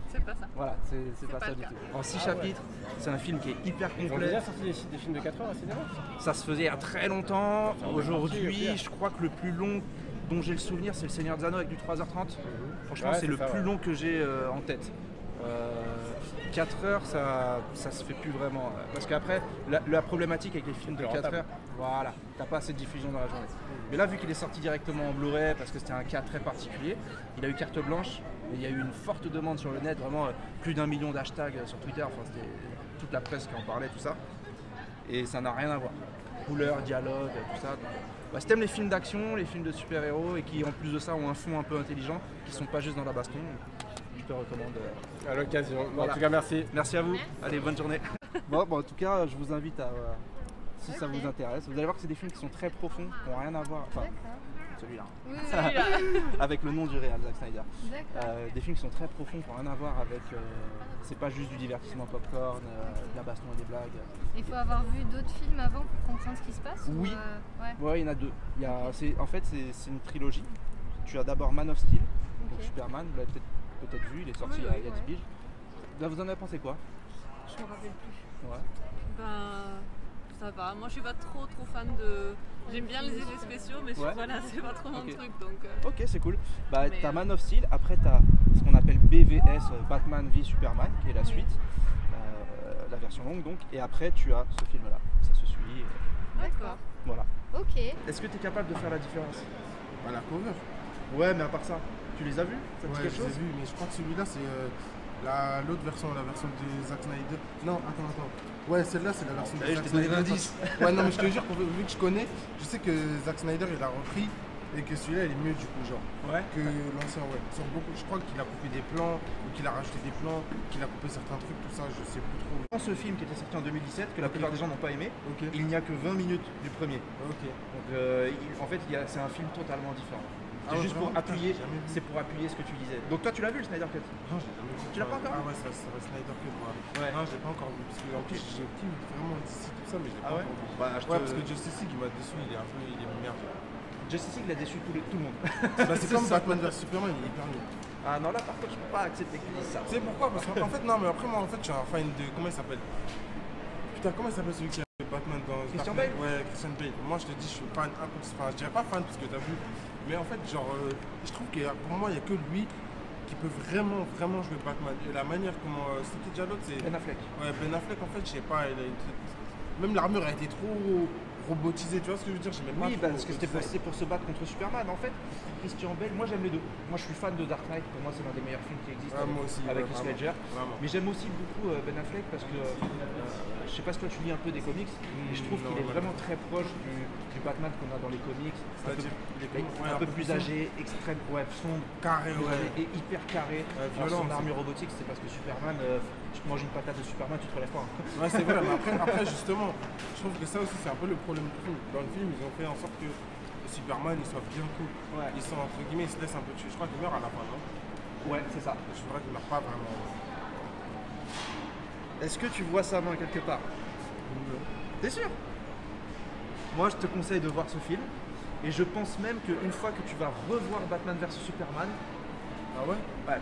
c'est pas ça. voilà, c'est pas pas ça le du cas. tout. En 6 chapitres, c'est un film qui est hyper Ils ont complet. déjà sorti des films de 4 heures au cinéma? Ça se faisait il y a très longtemps. Ça en est Aujourd'hui, parti, au pire. je crois que le plus long dont j'ai le souvenir, c'est Le Seigneur des Anneaux avec du 3h30. Franchement, Ouais, c'est c'est le ça, plus ouais. long que j'ai en tête. 4 heures, ça se fait plus vraiment. Parce qu'après, la problématique avec les films de 4 heures, voilà, t'as pas assez de diffusion dans la journée. Mais là, vu qu'il est sorti directement en Blu-ray, parce que c'était un cas très particulier, il a eu carte blanche, et il y a eu une forte demande sur le net, vraiment plus d'1 million d'hashtags sur Twitter, enfin c'était toute la presse qui en parlait, tout ça. Et ça n'a rien à voir. Couleur, dialogue, tout ça. Bah, si t'aimes les films d'action, les films de super-héros, et qui en plus de ça ont un fond un peu intelligent, qui sont pas juste dans la baston, je te recommande. À l'occasion. Voilà. En tout cas, merci. Merci à vous. Allez, bonne journée. Bon, en tout cas, je vous invite à, si ça vous intéresse, vous allez voir que c'est des films qui sont très profonds, qui n'ont rien à voir. Enfin, celui-là. Oui, celui-là. Avec le nom du réal, Zack Snyder. D'accord. Des films qui sont très profonds, qui n'ont rien à voir avec. C'est pas juste du divertissement popcorn, de la baston et des blagues. Il faut avoir vu d'autres films avant pour comprendre ce qui se passe. Oui. Ouais. Ouais, il y en a deux. En fait, c'est une trilogie. Tu as d'abord Man of Steel, donc Superman, vous l'avez peut-être vu, il est sorti il y a 10 piges. Là, vous en avez pensé quoi? Je me rappelle plus. Ouais. Ben, ça va. Moi, je suis pas trop fan de. J'aime bien les effets spéciaux, mais voilà, c'est pas trop mon truc. Donc, Ok, c'est cool. Bah, t'as Man of Steel, après t'as ce qu'on appelle BVS, Batman v Superman, qui est la suite, la version longue donc, et après tu as ce film-là. Ça se suit. D'accord. Voilà. Ok. Est-ce que tu es capable de faire la différence? La cover. Ouais, mais à part ça, tu les as vus? Ça te dit quelque chose? Je les ai vus, mais je crois que celui-là c'est l'autre version, la version de Zack Snyder. Non, attends. Ouais, celle-là c'est la version de Zack Snyder. Ouais, non, mais je te jure, vu que je connais, je sais que Zack Snyder il a repris et que celui-là il est mieux du coup, genre. Ouais. Que l'ancien, ouais. Sur beaucoup, je crois qu'il a coupé des plans, ou qu'il a rajouté des plans, qu'il a coupé certains trucs, tout ça, je sais plus trop. Dans ce film qui était sorti en 2017, que la plupart des gens n'ont pas aimé, il n'y a que 20 minutes du premier. Donc en fait, c'est un film totalement différent. C'est juste pour appuyer, ce que tu disais. Donc toi tu l'as vu le Snyder Cut? Non, j'ai jamais vu. Tu l'as pas encore? Ah ouais, ça va Snyder Cut, ouais. Non, j'ai pas encore vu, parce que en plus j'ai vraiment DC tout ça, mais je l'ai pas encore vu. Parce que Justice League il m'a déçu, il est merde. Justice League il a déçu tout le monde. C'est comme Batman vs Superman, il est hyper nul. Ah non, là par contre je peux pas accepter que tu dises ça. Tu sais pourquoi? Parce qu'en fait, non, mais après moi en fait je suis un fan de. Comment il s'appelle? Putain, comment il s'appelle celui qui a fait Batman dans Christian Bale? Ouais, Christian Bale. Moi je te dis, je suis fan, enfin je dirais pas fan parce que t'as vu, mais en fait, genre, je trouve que pour moi il y a que lui qui peut vraiment jouer Batman. Et la manière comment. C'était déjà l'autre, c'est. Ben Affleck. Ouais, Ben Affleck en fait, je sais pas, même l'armure a été trop robotisée, tu vois ce que je veux dire? Oui, parce que c'était pour se battre contre Superman. En fait, Christian Bale, moi j'aime les deux. Moi je suis fan de Dark Knight, pour moi c'est l'un des meilleurs films qui existent moi aussi, avec Heath Ledger. Vraiment. Mais j'aime aussi beaucoup Ben Affleck parce que je sais pas si toi tu lis un peu des comics, et je trouve qu'il est vraiment très proche du Batman qu'on a dans les comics. Un peu plus âgé, extrême, sombre, carré, et hyper carré. Violent. Son armure robotique, c'est parce que Superman, tu te manges une patate de Superman, tu te relèves pas. Ouais, c'est vrai, mais après justement, je trouve que ça aussi c'est un peu le problème du film. Dans le film, ils ont fait en sorte que Superman il soit bien cool. Ils sont entre guillemets, ils se laissent un peu tuer. Je crois qu'il meurt à la fin, non? Ouais, c'est ça. Je crois qu'il meurt pas vraiment. Est-ce que tu vois sa main quelque part? T'es sûr? Moi je te conseille de voir ce film. Et je pense même qu'une fois que tu vas revoir Batman vs Superman, ah ouais?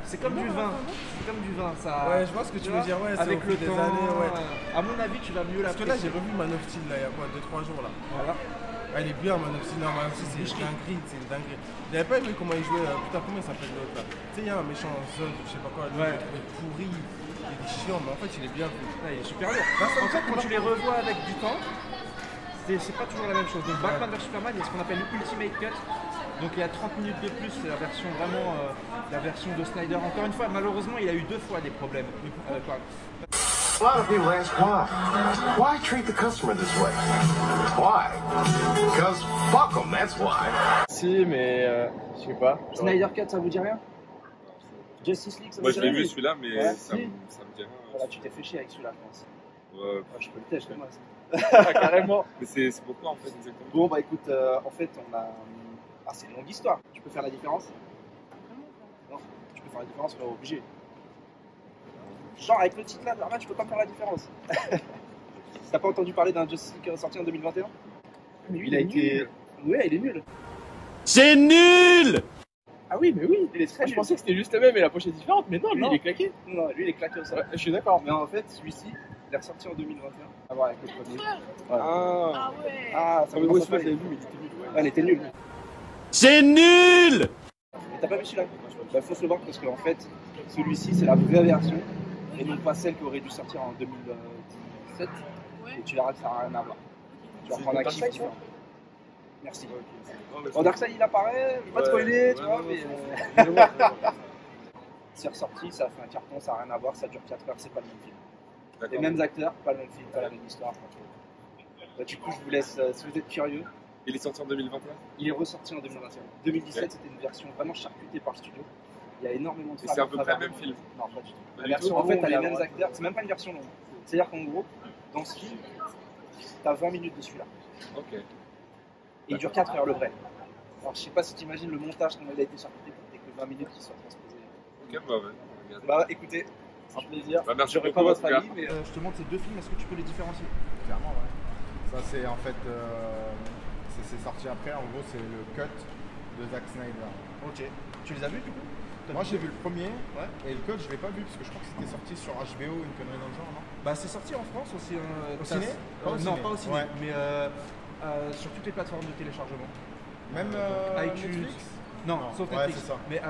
C'est comme du vin. C'est comme du vin, ça. Ouais, je vois ce que tu veux dire. Ouais, avec le temps. Années, ouais. À mon avis, tu vas mieux l'apprécier. Parce que là, j'ai revu Man of Steel là, il y a quoi, 2-3 jours là. Voilà. Elle est bien, Man of Steel. Non, Man of Steel, c'est une dinguerie, c'est une dinguerie. J'avais pas aimé comment il jouait. Putain, comment il s'appelle l'autre là? Tu sais, il y a un méchant Zod, je sais pas quoi. Lui, il est pourri, il est chiant, mais en fait, il est bien fait. Il est super lourd. En fait, quand tu les revois avec du temps, c'est pas toujours la même chose. Donc Batman vs Superman, il y a ce qu'on appelle l'Ultimate Cut. Donc il y a 30 minutes de plus, c'est la version vraiment, la version de Snyder. Encore une fois, malheureusement, il a eu 2 fois des problèmes. A lot of people ask why. Why treat the customer this way? Why? Because fuck them, that's why. Si, mais je sais pas. Snyder Cut, ça vous dit rien? Justice League, ça vous dit rien? Moi je l'ai vu celui-là, mais ça me dit rien. Voilà, tu t'es fait chier avec celui-là, je pense. Ouais. Je peux le tester, moi. Carrément. Mais c'est pourquoi en fait exactement? Bon, bah écoute, en fait, on a. Ah, c'est une longue histoire. Tu peux faire la différence? Non, tu peux faire la différence, mais obligé. Genre, avec le titre là, normal, tu peux pas faire la différence. T'as pas entendu parler d'un Justice League sorti en 2021? Mais lui, il a été. Ouais, il est nul. C'est nul! Ah oui, mais oui, il est très nul. Je pensais que c'était juste le même et la poche est différente, mais non, lui il est claqué. Non, lui il est claqué au sol. Je suis d'accord. Mais en fait, celui-ci, il est ressorti en 2021. À voir avec le premier. Ah ouais. Ah, ça me moi je l'avais vu, mais il était nul. Ah, il était nul. C'est nul! Mais t'as pas vu celui-là? Bah, faut se le voir parce qu'en fait, celui-ci, c'est la vraie version. et non pas celle qui aurait dû sortir en 2017. Et tu verras que ça n'a rien à voir. Tu vas prendre un kiff différent. Merci. Bon, Darkseid il apparaît, je vais pas te spoiler, tu vois, mais. C'est ressorti, ça a fait un carton, ça n'a rien à voir, ça dure 4 heures, c'est pas le même film. Les mêmes acteurs, pas le même film, pas la même histoire. Bah, du coup, je vous laisse, si vous êtes curieux. Il est sorti en 2021 ? Il est ressorti en 2021. 2017, c'était une version vraiment charcutée par le studio. Il y a énormément de Et c'est à peu près le même film ? Non, pas du tout. La version, en fait, t'as les mêmes acteurs, c'est même pas une version longue. C'est-à-dire qu'en gros, dans ce film, t'as 20 minutes de celui-là. Ok. Et il dure 4 heures le vrai. Alors, je sais pas si tu imagines le montage, comment il a été charcuté pour que 20 minutes qui soient transposées. Ok, bah ouais. Bah écoutez, c'est un plaisir. Bah, merci J'aurais beaucoup, pas votre en tout cas. avis, mais. Je te montre ces deux films, est-ce que tu peux les différencier? Clairement, ouais. Ça, c'est en fait. C'est sorti après, en gros, c'est le cut de Zack Snyder. Ok. Tu les as vus du coup? Moi, j'ai vu le premier, et le cut, je l'ai pas vu parce que je crois que c'était sorti sur HBO, une connerie dans le genre, non? Bah, c'est sorti en France aussi. Au ciné? Non, pas au ciné, Ouais. mais sur toutes les plateformes de téléchargement. Même iTunes. Netflix? Non, sauf ouais, Netflix. c'est ça. Mais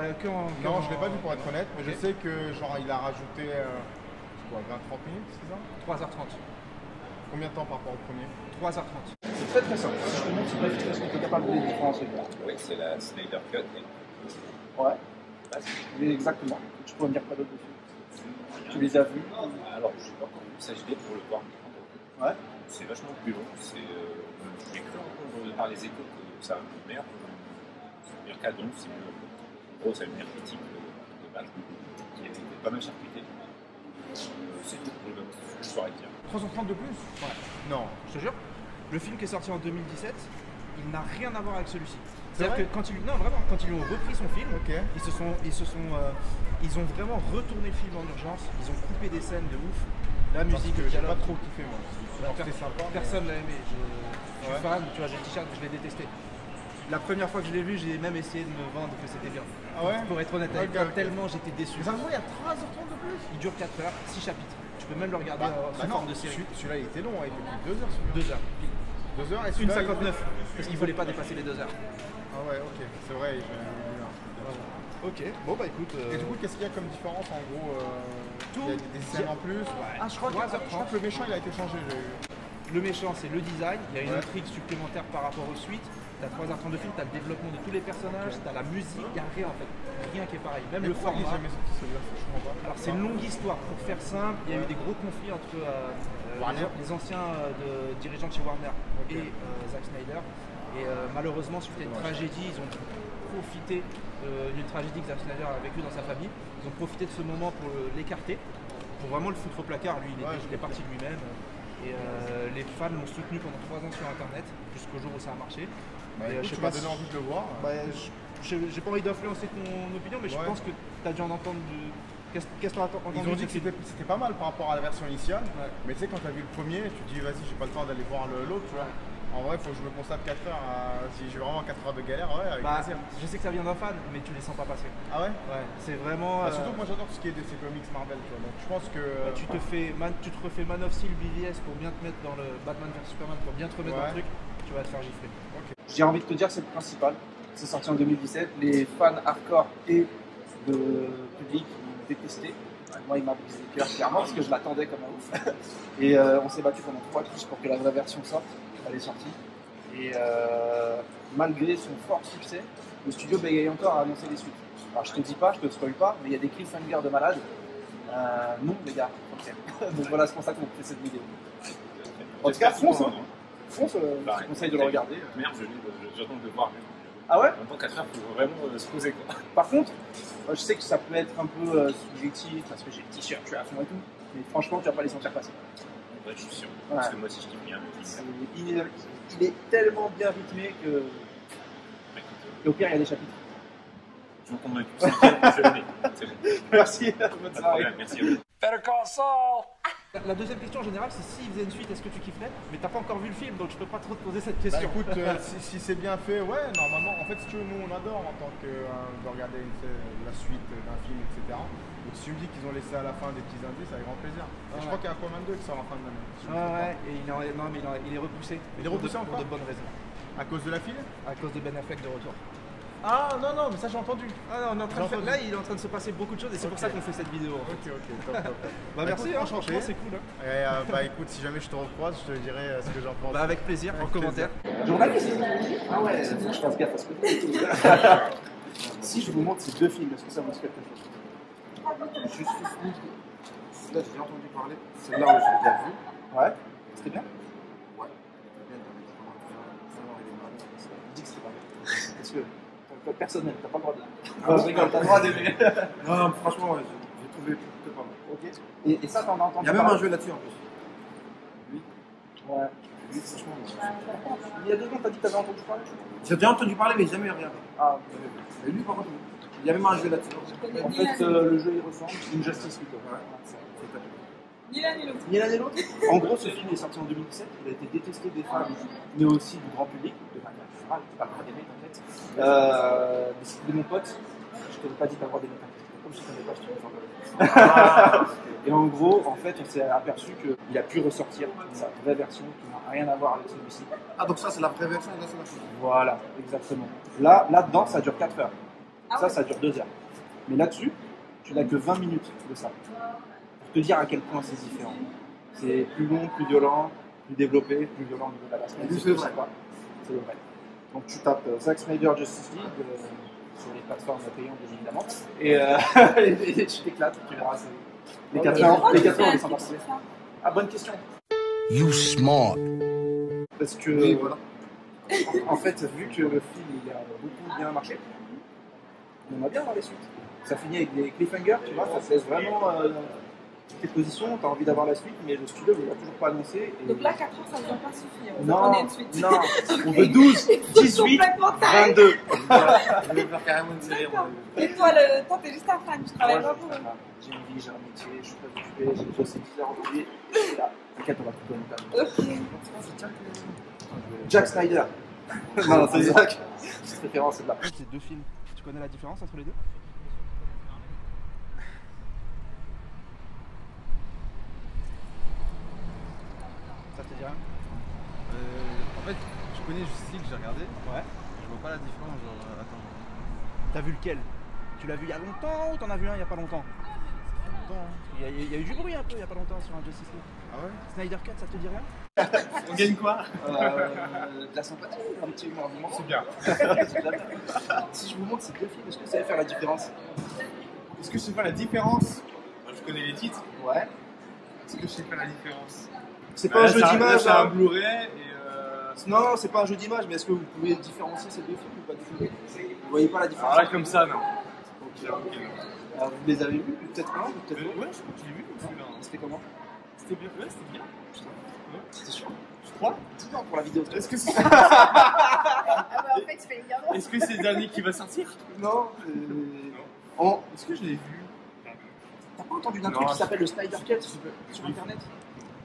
Non, je l'ai pas vu pour être honnête, mais Ok. je sais que genre il a rajouté quoi, 20-30 minutes, c'est ça? 3h30. Combien de temps par rapport au premier? 3h30. C'est très très simple. Si je te montre, c'est pas efficace, on est capable de les différencier. Oui, c'est la Snyder Cut. Ouais. Mais exactement. Tu peux me dire quoi d'autre dessus? Tu les as vus? Alors, je n'ai pas encore vu s'agiter pour le voir. Ouais. C'est vachement plus long. J'ai cru entendre par les échos que ça va être meilleur. Le meilleur cas, donc, c'est mieux. En gros, c'est une meilleure critique de base qui a été pas mal charcutée. C'est tout pour le moment. Je saurais dire. 3h30 de plus? Ouais. Non, je te jure. Le film qui est sorti en 2017, il n'a rien à voir avec celui-ci. C'est-à-dire que quand ils, non, vraiment, quand ils ont repris son film, ils ont vraiment retourné le film en urgence. Ils ont coupé des scènes de ouf. La musique, que j'ai pas trop kiffé moi. C'était sympa. Personne l'a aimé. Je suis fan, tu vois, j'ai le t-shirt, je l'ai détesté. La première fois que je l'ai vu, j'ai même essayé de me vendre que c'était bien. Ah ouais? Pour être honnête avec toi, tellement j'étais déçu. Mais ça il y a 3h30 de plus? Il dure 4 heures, 6 chapitres. Tu peux même le regarder sous forme de série. Celui-là il était long, il était plus de 2 heures. 2 heures. 2 heures et Une celui-là, 59. Parce qu'il voulait pas dépasser les 2 heures. Ah ouais, ok, c'est vrai, j'ai vu un. Ok, bon bah écoute. Et du coup, qu'est-ce qu'il y a comme différence en gros? Tout. Il y a des scènes en plus. Ah, je crois que le méchant il a été changé. Le méchant, c'est le design. Il y a une intrigue supplémentaire par rapport aux suites. T'as 3h30 de film, t'as le développement de tous les personnages, t'as la musique, il n'y a rien en fait. Rien qui est pareil. Même le format. Alors c'est une longue histoire. Pour faire simple, il y a eu des gros conflits entre les anciens dirigeants de chez Warner et Zack Snyder. Et malheureusement, suite à une tragédie, ils ont profité d'une tragédie que Zack Snyder a vécue dans sa famille. Ils ont profité de ce moment pour l'écarter, pour vraiment le foutre au placard. Lui, il est parti de lui-même. Et les fans l'ont soutenu pendant 3 ans sur internet, jusqu'au jour où ça a marché. Bah, écoute, tu m'as donné envie de le voir. Bah, j'ai pas envie d'influencer ton opinion, mais je pense que tu as dû en entendre du. Qu'est-ce que tu as entendu? Ils ont dit que c'était pas mal par rapport à la version initiale, mais tu sais, quand tu as vu le premier, tu te dis vas-y, j'ai pas le temps d'aller voir l'autre, tu vois. En vrai, il faut que je me consacre 4 heures. Si j'ai vraiment 4 heures de galère, ouais, avec plaisir. Je sais que ça vient d'un fan, mais tu les sens pas passer. Ah ouais? Ouais, c'est vraiment. Surtout que moi j'adore tout ce qui est DC Comics Marvel, tu vois. Donc je pense que. Tu te refais Man of Steel BVS pour bien te mettre dans le Batman vs Superman, pour bien te remettre dans le truc, tu vas te faire gifler. J'ai envie de te dire, c'est le principal. C'est sorti en 2017. Les fans hardcore et de public l'ont détesté. Moi, il m'a brisé le cœur clairement parce que je l'attendais comme un ouf. Et on s'est battu pendant 3 touches pour que la vraie version sorte. Elle est sortie. Et malgré son fort succès, le studio bégaye encore à annoncer les suites. Alors je te dis pas, je te spoil pas, mais il y a des cliffhangers de malade. Non, les gars, donc voilà, c'est pour ça qu'on fait cette vidéo. En tout cas, fonce, hein. Fonce, je conseille de le regarder. Merde, j'attends de le voir. Ah ouais? En même temps, 4 heures, il faut vraiment se poser quoi. Par contre, je sais que ça peut être un peu subjectif parce que j'ai le t-shirt, je suis à fond et tout, mais franchement, tu vas pas les sentir passer. Ouais, je suis sûr. Parce que moi aussi, je kiffe bien. Il est tellement bien rythmé que. Et au pire, il y a des chapitres. Je m'en convaincu. Je l'ai. C'est bon. Merci. Bonne soirée. Merci à vous. Better call Saul! La deuxième question en général, c'est s'il faisait une suite, est-ce que tu kifferais? Mais t'as pas encore vu le film, donc je peux pas trop te poser cette question. Bah écoute, si c'est bien fait, ouais, normalement, en fait, si tu veux, nous on adore en tant que de regarder la suite d'un film, etc. Donc si tu me dis qu'ils ont laissé à la fin des petits indices, avec grand plaisir. Je crois qu'il y a Aquaman 2 qui sort en fin de l'année. Ouais, et il est repoussé. Il est repoussé pour de bonnes raisons. À cause de la fille? À cause de Ben Affleck de retour. Ah non, mais ça j'ai entendu. Ah non, on est en train de faire... Là, il est en train de se passer beaucoup de choses et c'est pour ça qu'on fait cette vidéo. En fait. Ok, top. Bah merci, écoute, franchement, c'est cool. Hein. Et, bah écoute, si jamais je te recroise, je te dirai ce que j'en pense. Bah avec plaisir, en commentaire. Journaliste. Ah ouais, faut que je fasse gaffe à ce que je fais. Si je vous montre ces deux films, est-ce que ça vous dit quelque chose? Je suis fou. Là, j'ai déjà entendu parler. Celle-là, où j'ai déjà vu. Ouais. C'était bien? Ouais. Dis que c'était pas bien. Parce que t'as personnel, t'as pas le droit de. Je rigole, t'as le droit d'aimer. Non, franchement, j'ai trouvé plutôt pas mal. Ok. Et ça, t'en as entendu? Il y a même un jeu là-dessus en plus. Oui. Ouais. Oui, franchement. Il y a 2 ans, t'as dit que t'avais entendu parler? J'ai déjà entendu parler, mais jamais regardé. Ah, mais lui, par contre, il y a même un jeu là-dessus. En fait, le jeu il ressemble. Injustice plutôt. Ouais. Ni l'un ni l'autre. Ni l'un ni l'autre. En gros, ce film est sorti en 2017. Il a été détesté des fans, mais aussi du grand public, de manière générale. C'est pas le droit d'aimer, en fait. Mais c'était de mon pote. Je t'avais pas dit t'as le droit d'aimer. Comme je ne connais pas, je te le fais. Et en gros, en fait, on s'est aperçu qu'il a pu ressortir sa vraie version qui n'a rien à voir avec celui-ci. Ah, donc ça, c'est la vraie version de la version. Voilà, exactement. Là-dedans, ça dure 4 heures. Ça dure 2 heures. Mais là-dessus, tu n'as que 20 minutes de ça. Pour te dire à quel point c'est différent. C'est plus long, plus violent, plus développé, plus violent au niveau de la version. C'est vrai. C'est vrai. Donc tu tapes Zack Snyder Justice League sur les plateformes payantes, bien évidemment. Et tu t'éclates, tu verras. Les 4 heures, on les sent passer. Ah, bonne question. You smart. Parce que, oui, voilà. En fait, vu que le film il a beaucoup bien marché, on aimerait bien voir les suites. Ça finit avec des cliffhangers, tu vois, ça te laisse vraiment tes positions, tu as envie d'avoir la suite, mais le studio ne l'a toujours pas annoncé. Et... Donc là, 4 heures, ça ne va pas suffire. Non, une suite. Non, on veut 12, 18, 22. On veut faire carrément une série. Et toi, t'es juste un fan, tu travailles pas pour. J'ai une vie, j'ai un métier, je suis très occupé, j'ai déjà 10 heures aujourd'hui. Et là, t'inquiète, on va tout donner. Ok. Jack Snyder. Non, c'est Zack. Cette référence, c'est de la. C'est 2 films. Tu connais la différence entre les deux? Ça te dit rien? En fait, je connais Justice League, j'ai regardé. Ouais. Je vois pas la différence, genre, attends. T'as vu lequel? Tu l'as vu il y a longtemps ou t'en as vu un il y a pas longtemps? Il y a eu du bruit un peu il y a pas longtemps sur un Justice League. Ah ouais? Snyder Cut, ça te dit rien? On gagne quoi? De la sympathie, un petit humour. C'est bien. Si je vous montre ces 2 films, est-ce que vous savez faire la différence? Est-ce que je sais faire la différence? Je connais les titres. Ouais. Est-ce que je sais faire la différence? C'est pas un jeu d'image. C'est un Blu-ray et. Non, c'est pas un jeu d'image, mais est-ce que vous pouvez différencier ces 2 films ou pas du tout? Vous voyez pas la différence? Ah, là, comme ça, non. Ok. Alors, vous les avez vus? Peut-être un, peut-être deux? Ouais, je crois que je l'ai vu comme celui-là. C'était comment? C'était bien. Ouais, c'était bien. C'était sûr. Je crois. Dis-moi pour la vidéo. Est-ce que c'est. Ah bah en fait, tu fais les garçons. Est-ce que c'est le dernier qui va sortir? Non. Est-ce que je l'ai vu? T'as pas entendu d'un truc qui s'appelle le Snyder Cut sur internet?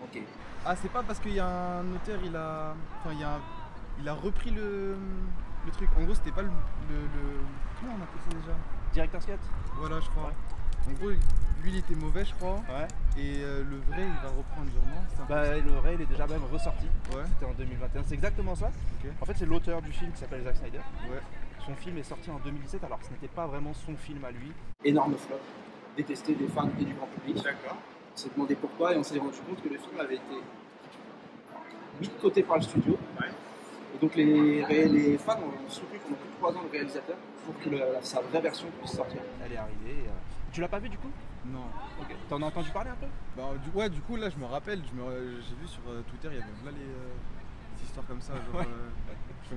Ok. Ah, c'est pas parce qu'il y a un auteur, il a repris le truc. En gros, c'était pas le. Comment on appelle ça déjà? Director's Cut? Voilà, je crois. En gros, lui il était mauvais, je crois. Ouais. Et le vrai, il va reprendre sûrement. Bah, le vrai, il est déjà même ressorti. Ouais. C'était en 2021. C'est exactement ça. Okay. En fait, c'est l'auteur du film qui s'appelle Zack Snyder. Ouais. Son film est sorti en 2017, alors que ce n'était pas vraiment son film à lui. Énorme flop. Détesté des fans et du grand public. D'accord. On s'est demandé pourquoi et on s'est rendu compte que le film avait été mis de côté par le studio. Ouais. Et donc les fans ont soutenu pendant plus de 3 ans le réalisateur pour que sa vraie version puisse sortir. Elle est arrivée. Tu l'as pas vu du coup? Non. Ok. T'en as entendu parler un peu? Bah, du coup, là, je me rappelle, j'ai vu sur Twitter, il y avait là les histoires comme ça. Genre,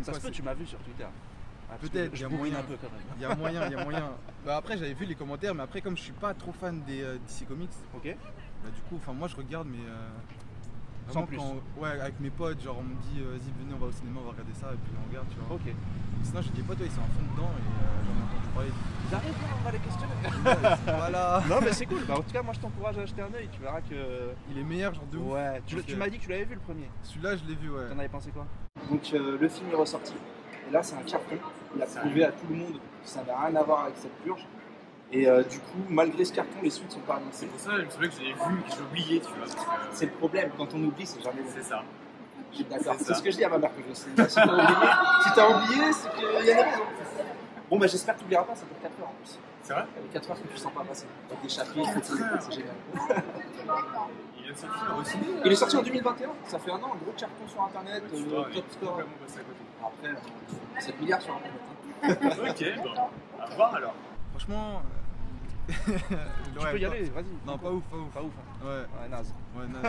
ça se peut, tu m'as vu sur Twitter. Ah, peut-être, il y a moyen un peu quand même. Il y a moyen. Bah, après, j'avais vu les commentaires, mais après, comme je suis pas trop fan des DC Comics, ok. Bah, du coup, moi je regarde, mais. Sans plus. Ouais, avec mes potes, genre on me dit, vas-y, venez, on va au cinéma, on va regarder ça, et puis on regarde, tu vois. Ok. Sinon, j'ai des potes, ils sont en fond dedans, et j'en ai entendu parler. Ils arrivent là, on va les questionner. Voilà. Non, mais c'est cool. Bah, en tout cas, moi je t'encourage à jeter un œil, tu verras que. Il est meilleur, genre de ouf. Ouais, tu m'as dit que tu l'avais vu le premier. Celui-là, je l'ai vu, ouais. T'en avais pensé quoi? Donc le film est ressorti. Et là, c'est un carton. Il a prouvé à tout le monde que ça n'avait rien à voir avec cette purge. Et du coup, malgré ce carton, les suites sont pas annoncées. C'est pour ça, je me souviens que je l'ai vu, que j'ai oublié, tu vois. C'est le problème, quand on oublie, c'est jamais bon. C'est ça. D'accord, c'est ce que je dis à ma mère que je sais. Si t'as oublié, c'est qu'il y a des raisons. Bon, bah j'espère que tu n'oublieras pas, ça dure 4 heures en plus. C'est vrai? Il y a 4 heures que tu sens pas passer. Avec des chapitres, c'est génial. Il vient de sortir au ciné. Il est sorti en 2021, ça fait un an, un gros carton sur internet, top score. Après, 7 milliards sur internet. Ok, bon, à voir alors. Franchement. Tu peux y aller, vas-y. Non, pas ouf, pas ouf. Pas ouf. Hein. Ouais. Naze. Ouais, naze.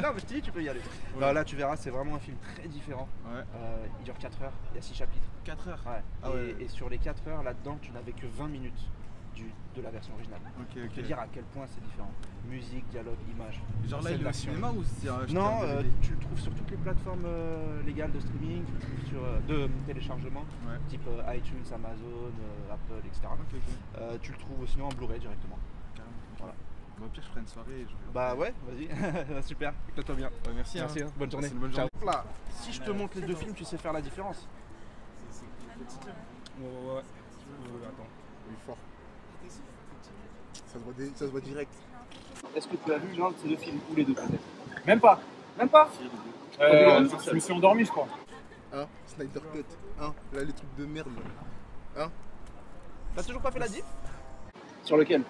Non, mais je te dis, tu peux y aller. Ouais. Non, là, tu verras, c'est vraiment un film très différent. Ouais. Il dure 4 heures, il y a 6 chapitres. 4 heures. Ouais. Ah ouais. Et sur les 4 heures, là-dedans, tu n'avais que 20 minutes de la version originale. Ok. Je te dire à quel point c'est différent. Musique, dialogue, image. Genre là, il est au cinéma ou c'est Non, tu le trouves sur toutes les plateformes légales de streaming, tu le trouves sur, de téléchargement, type iTunes, Amazon, Apple, etc. Tu le trouves sinon en Blu-ray directement. Voilà. Bon, au pire, je ferai une soirée. Bah ouais, vas-y. Super, éclate-toi bien. Ouais, merci. Merci, hein. Bonne journée. Une bonne journée. Ciao. Là, si je te montre les deux films, tu sais faire la différence. Ouais. Attends, il est fort. Ça se voit direct. Est-ce que tu as vu l'un de ces deux films ou les deux peut-être? Même pas. Même pas? Je me suis endormi, je crois. Hein? Snyder Cut. Hein? Là, les trucs de merde. Hein? T'as toujours pas fait la diff? Sur lequel?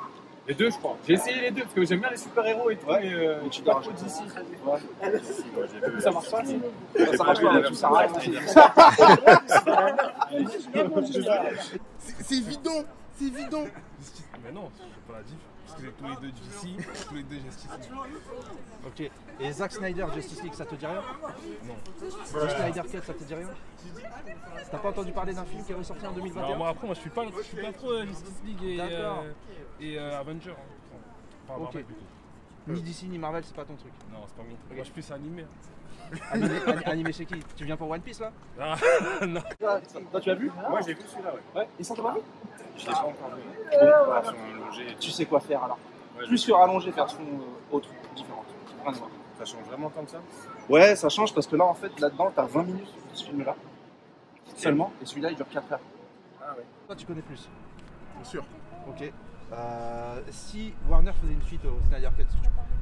Les deux, je crois. J'ai essayé les deux parce que j'aime bien les super-héros et tout. Ouais. Mais tu dois trop d'ici. Ouais. Ça marche pas? Ça marche pas, tout s'arrête. C'est évident! C'est évident! Mais non, je fais pas la diff. Parce que tous les deux DC, tous les deux Justice League. Ok. Et Zack Snyder, Justice League, ça te dit rien? Non. The Snyder Cut, ça te dit rien? T'as pas entendu parler d'un film qui est ressorti en 2021? Alors, moi après, moi je suis pas trop Justice League et Avenger. Enfin, ok. Marvel, plutôt. Ni DC ni Marvel, c'est pas ton truc? Non, c'est pas mon truc. Moi je suis plus animé. Animé chez qui? Tu viens pour One Piece là? Ah, non. Toi, tu as vu? Moi j'ai vu celui-là, ouais. Et ça t'a pas vu? Je l'ai pas encore vu. Bon, version allongée. Tu sais quoi faire alors? Plus sur allongé, version autre, différente. Rien à voir. Ça change vraiment tant que ça? Ouais, ça change parce que là, en fait, là-dedans, t'as 20 minutes de ce film-là. Seulement, et celui-là, il dure 4 heures. Ah ouais. Toi, tu connais plus? Bien sûr. Ok. Si Warner faisait une suite au Snyder Cut,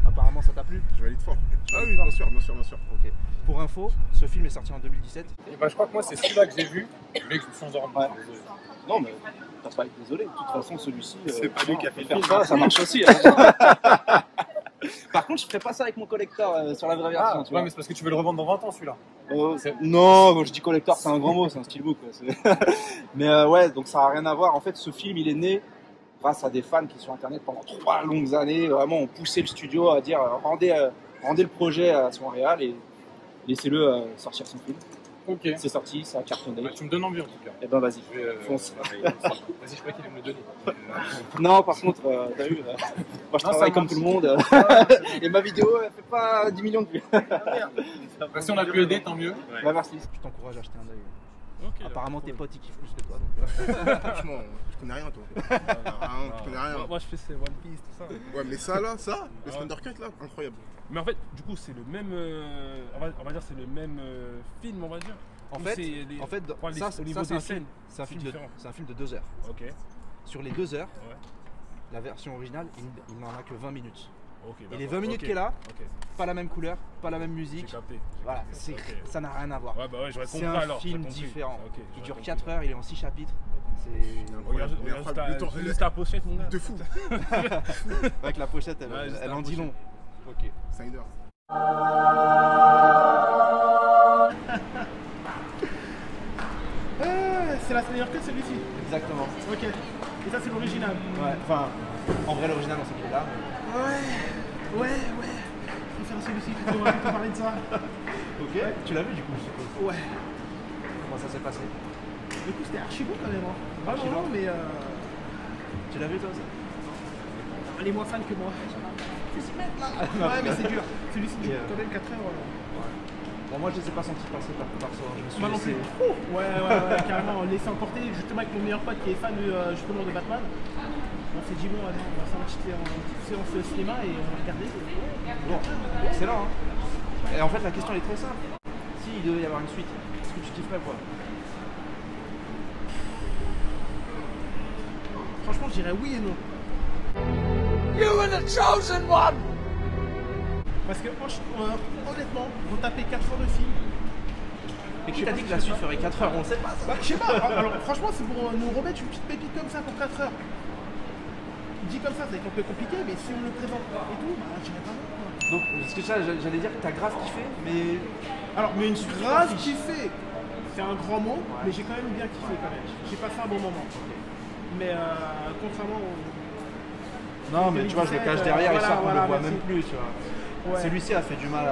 apparemment ça t'a plu? Je valide fort. Ah oui, bien sûr. Ok. Pour info, ce film est sorti en 2017. Et bah, je crois que moi, c'est celui-là que j'ai vu, mais que je me suis endormi. Ouais. Non, mais t'as pas été désolé. De toute façon, celui-ci. C'est pas lui qui a fait le film. Ça marche aussi. Hein. Par contre, je ferais pas ça avec mon collector sur la vraie version. Ouais, mais c'est parce que tu veux le revendre dans 20 ans celui-là. Non, je dis collector, c'est un grand mot, c'est un steelbook. Mais ouais, donc ça n'a rien à voir. En fait, ce film, il est né grâce à des fans qui sur internet pendant 3 longues années vraiment ont poussé le studio à dire rendez le projet à son réal et laissez-le sortir son film. Ok. C'est sorti, ça a cartonné. Bah, tu me donnes envie en tout cas. Et ben vas-y, fonce. Vas-y, je crois qu'il va me le donner. Non, par contre, t'as vu, moi je travaille comme tout le monde et ma vidéo elle fait pas 10 millions de vues. Bah, si on a pu aider, tant mieux. Bah merci. Je t'encourage à acheter un œil. Okay, apparemment tes potes ils kiffent plus que toi donc. Franchement, je connais rien toi. Je connais rien. Moi je fais c'est One Piece, tout ça. Ouais, mais ça là, le Snyder Cut là, incroyable. Mais en fait, du coup, c'est le même. On va dire c'est le même film, on va dire. En fait, au niveau des scènes, c'est un film de 2 heures. Ok. Sur les 2 heures, la version originale, il n'en a que 20 minutes. Okay, et les 20 minutes qu'il est là, pas la même couleur, pas la même musique. Voilà, ça n'a rien à voir. Ouais, bah ouais, c'est un film différent. Il dure 4 heures, il est en 6 chapitres. C'est incroyable. Juste la pochette, mon gars. De fou. Avec la pochette, elle en dit long. Ok. Snyder. C'est la Snyder Cut celui-ci? Exactement. Ok. Et ça c'est l'original? Ouais, enfin, en vrai l'original on sait qu'il est là. Ouais. Je préfère celui-ci, on va plutôt parler de ça. Ok, tu l'as vu du coup je suppose? Ouais. Comment ça s'est passé? Du coup c'était archi bon quand même. Archi bon, mais tu l'as vu toi aussi? Elle est moins fan que moi. Ouais, mais c'est dur. Celui-ci dure quand même 4 heures. Bon, moi je ne les ai pas sentis passer par ça. Je me suis moi non plus. Ouais, carrément. Laissé emporter justement avec mon meilleur pote qui est fan justement de Batman. On s'est dit bon, allez, on va faire une petite séance au cinéma et on va regarder. Bon, excellent. Hein. Et en fait la question elle est très simple. S'il devait y avoir une suite, est-ce que tu kifferais quoi? Franchement je dirais oui et non. You were the chosen one! Parce que honnêtement, vous tapez 4 heures de film, Et qui t'a dit que la suite ferait 4 heures? On sait pas. Bah, je sais pas, alors franchement, c'est pour nous remettre une petite pépite comme ça pour 4 heures. Dit comme ça, c'est un peu compliqué, mais si on le présente et tout, bah j'irai pas voir. Donc, parce que ça, j'allais dire que t'as grave kiffé, mais. Alors, mais une grave kiffé, c'est un grand mot, mais j'ai quand même bien kiffé quand même. J'ai passé un bon moment. Mais contrairement au. Non, mais tu vois, je le cache derrière et ça, on le voit merci. même plus, tu vois. Ouais. Celui-ci a fait du mal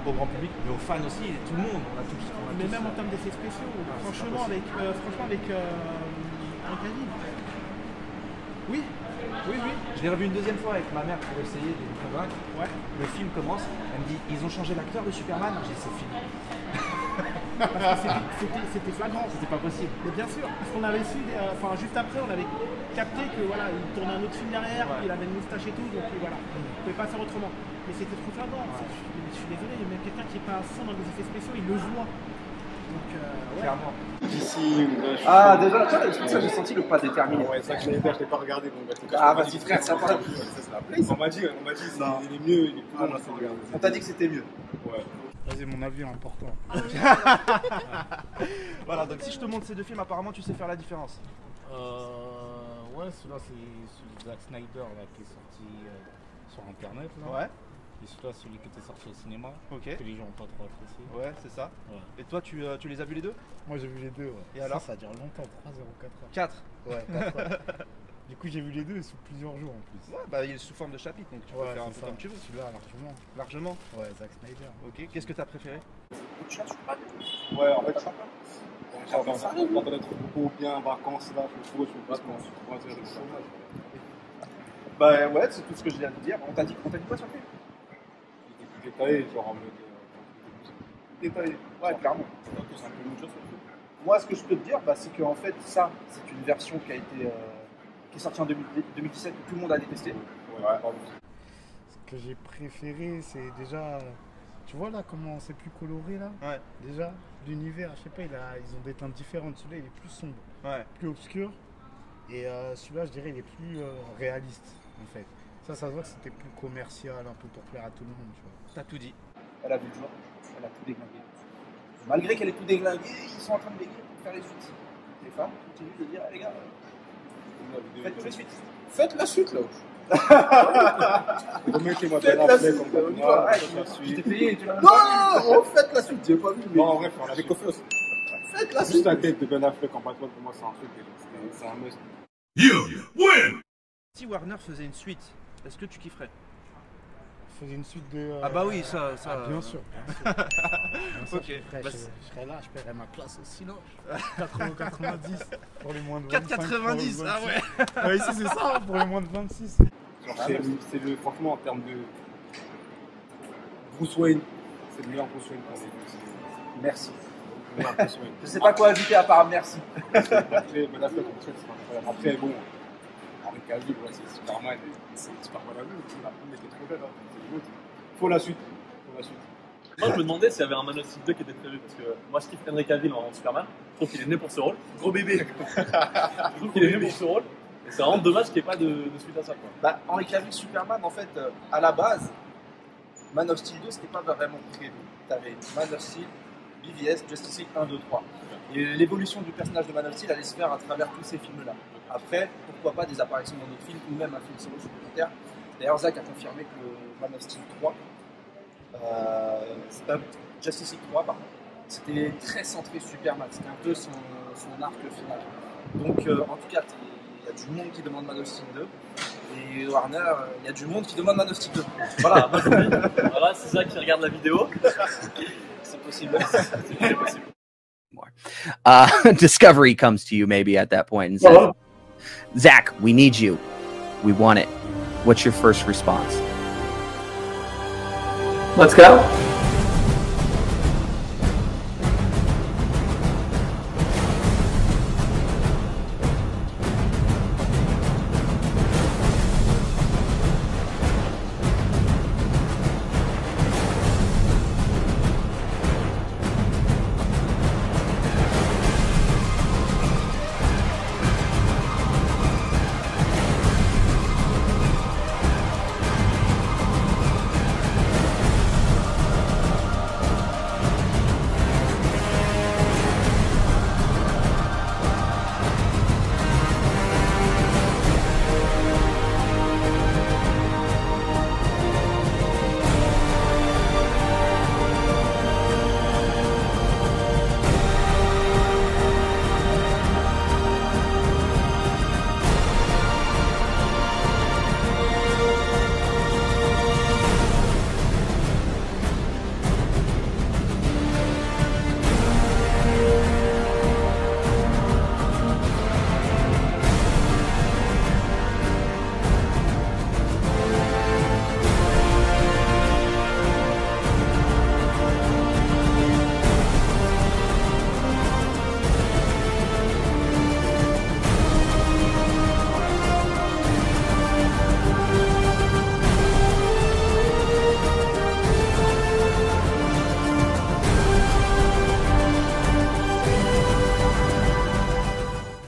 au grand public, mais aux fans aussi, et tout le monde. On a tous, mais même en termes d'effets spéciaux, franchement, avec un Cavill. Oui. Je l'ai revu une deuxième fois avec ma mère pour essayer de me convaincre. Ouais. Le film commence, elle me dit ils ont changé l'acteur de Superman. J'ai dit c'est fini. C'était flagrant. C'était pas possible. Mais bien sûr, parce qu'on avait su, enfin juste après, on avait capté que voilà, il tournait un autre film derrière, il avait une moustache et tout, donc voilà, on pouvait pas faire autrement. Mais c'était trop flagrant. Je suis désolé, il y a même quelqu'un qui est pas à fond dans les effets spéciaux, il le voit. Donc ouais. Clairement. D'ici. Ah déjà, c'est pour ça que j'ai senti le pas déterminé. Ouais, c'est ça que je l'ai pas regardé. Donc, ah vas-y frère, ça parle. On m'a dit, il est mieux, il est plus long. On t'a dit que c'était mieux. Ouais. Vas-y, mon avis est important. Voilà, donc si je te montre ces deux films, apparemment tu sais faire la différence. Ouais, celui-là c'est Zack Snyder là, qui est sorti sur internet. Là. Ouais. Et celui-là, celui qui était sorti au cinéma. Ok. Que les gens n'ont pas trop apprécié. Ouais, c'est ça. Ouais. Et toi, tu les as vus les deux? Moi j'ai vu les deux, ouais. Et alors? Ça dure longtemps, 3 heures ou 4 heures. 4? Ouais, 4 heures. Du coup, j'ai vu les deux sous plusieurs jours en plus. Ouais, bah il est sous forme de chapitre, donc tu peux faire un peu comme tu veux. Celui-là, largement. Largement? Ouais, Zack Snyder. Ok, qu'est-ce que t'as préféré? Ouais, en fait, quand on est trop bien en vacances là, je trouve pas qu'on se croise le chômage. Bah ouais, c'est tout ce que je viens de dire. On t'a dit quoi sur le film? Il était plus détaillé, genre en mode. Détaillé. Ouais, clairement. Moi, ce que je peux te dire, bah, c'est qu'en fait, ça, c'est une version qui a été qui est sortie en 2017 que tout le monde a détesté. Ouais. Ce que j'ai préféré, c'est déjà, tu vois là comment c'est plus coloré là. Ouais. Déjà, l'univers, je sais pas, ils ont des teintes différentes. Celui-là, il est plus sombre, plus obscur. Et celui-là, je dirais, il est plus réaliste en fait. Ça se voit que c'était plus commercial, un peu pour plaire à tout le monde, tu vois. T'as tout dit. Elle a vu le jour, elle a tout déglingué. Malgré qu'elle ait tout déglingué, ils sont en train de maigrir pour faire les suites. Les femmes continuent de dire, les gars, faites les suites. Faites la suite là. Remettez-moi Ben Affleck comme moi. Je t'ai payé, tu l'as Non, faites la suite, j'ai pas vu. Non, en vrai, on avait confiance. Faites la suite. Juste la tête de Ben Affleck en Batman, pour moi, c'est un truc, c'est un must. You win! Si Warner faisait une suite, est-ce que tu kifferais? Faisait une suite de. Ah bah oui, ça. Ah, bien sûr. Ok. Je serais là, je paierais ma place aussi là. 4,90 pour les moins de 4,90, ah ouais. Ouais, ici c'est ça, pour les moins de 26. C'est franchement en termes de Bruce Wayne, c'est le meilleur Bruce Wayne qu'on ait vu. Merci. Le meilleur Bruce Wayne. Je sais pas quoi ajouter à part merci. Après, Ben Affleck en fait, c'est incroyable. Après, bon, Henry Cavill, ouais, c'est Superman, c'est Superman à nous. La première était trop belle, hein. Faut la suite. Moi, je me demandais s'il y avait un Man of Steel 2 qui était prévu, parce que moi, je kiffe Henry Cavill en Superman. Je trouve qu'il est né pour ce rôle. Gros bébé. Je trouve qu'il est né pour ce rôle. Et c'est vraiment dommage qu'il n'y ait pas de suite à ça, quoi. Bah, Henry Cavill, Superman, en fait, à la base, Man of Steel 2, c'était pas vraiment prévu. T'avais Man of Steel, BVS, Justice League 1, 2, 3. Et l'évolution du personnage de Man of Steel allait se faire à travers tous ces films-là. Après, pourquoi pas des apparitions dans d'autres films ou même un film solo supplémentaire. D'ailleurs, Zack a confirmé que Man of Steel 3, Justice League 3, pardon, c'était très centré Superman. C'était un peu son arc final. Donc, en tout cas, il y a du monde qui demande Man of Steel 2. Et Warner, il y a du monde qui demande Man of Steel 2. Voilà, moi je vous dis, voilà, c'est ça qui regarde la vidéo. C'est possible. C'est possible. Discovery comes to you maybe at that point and says, Zach, we need you. We want it. What's your first response? Let's go.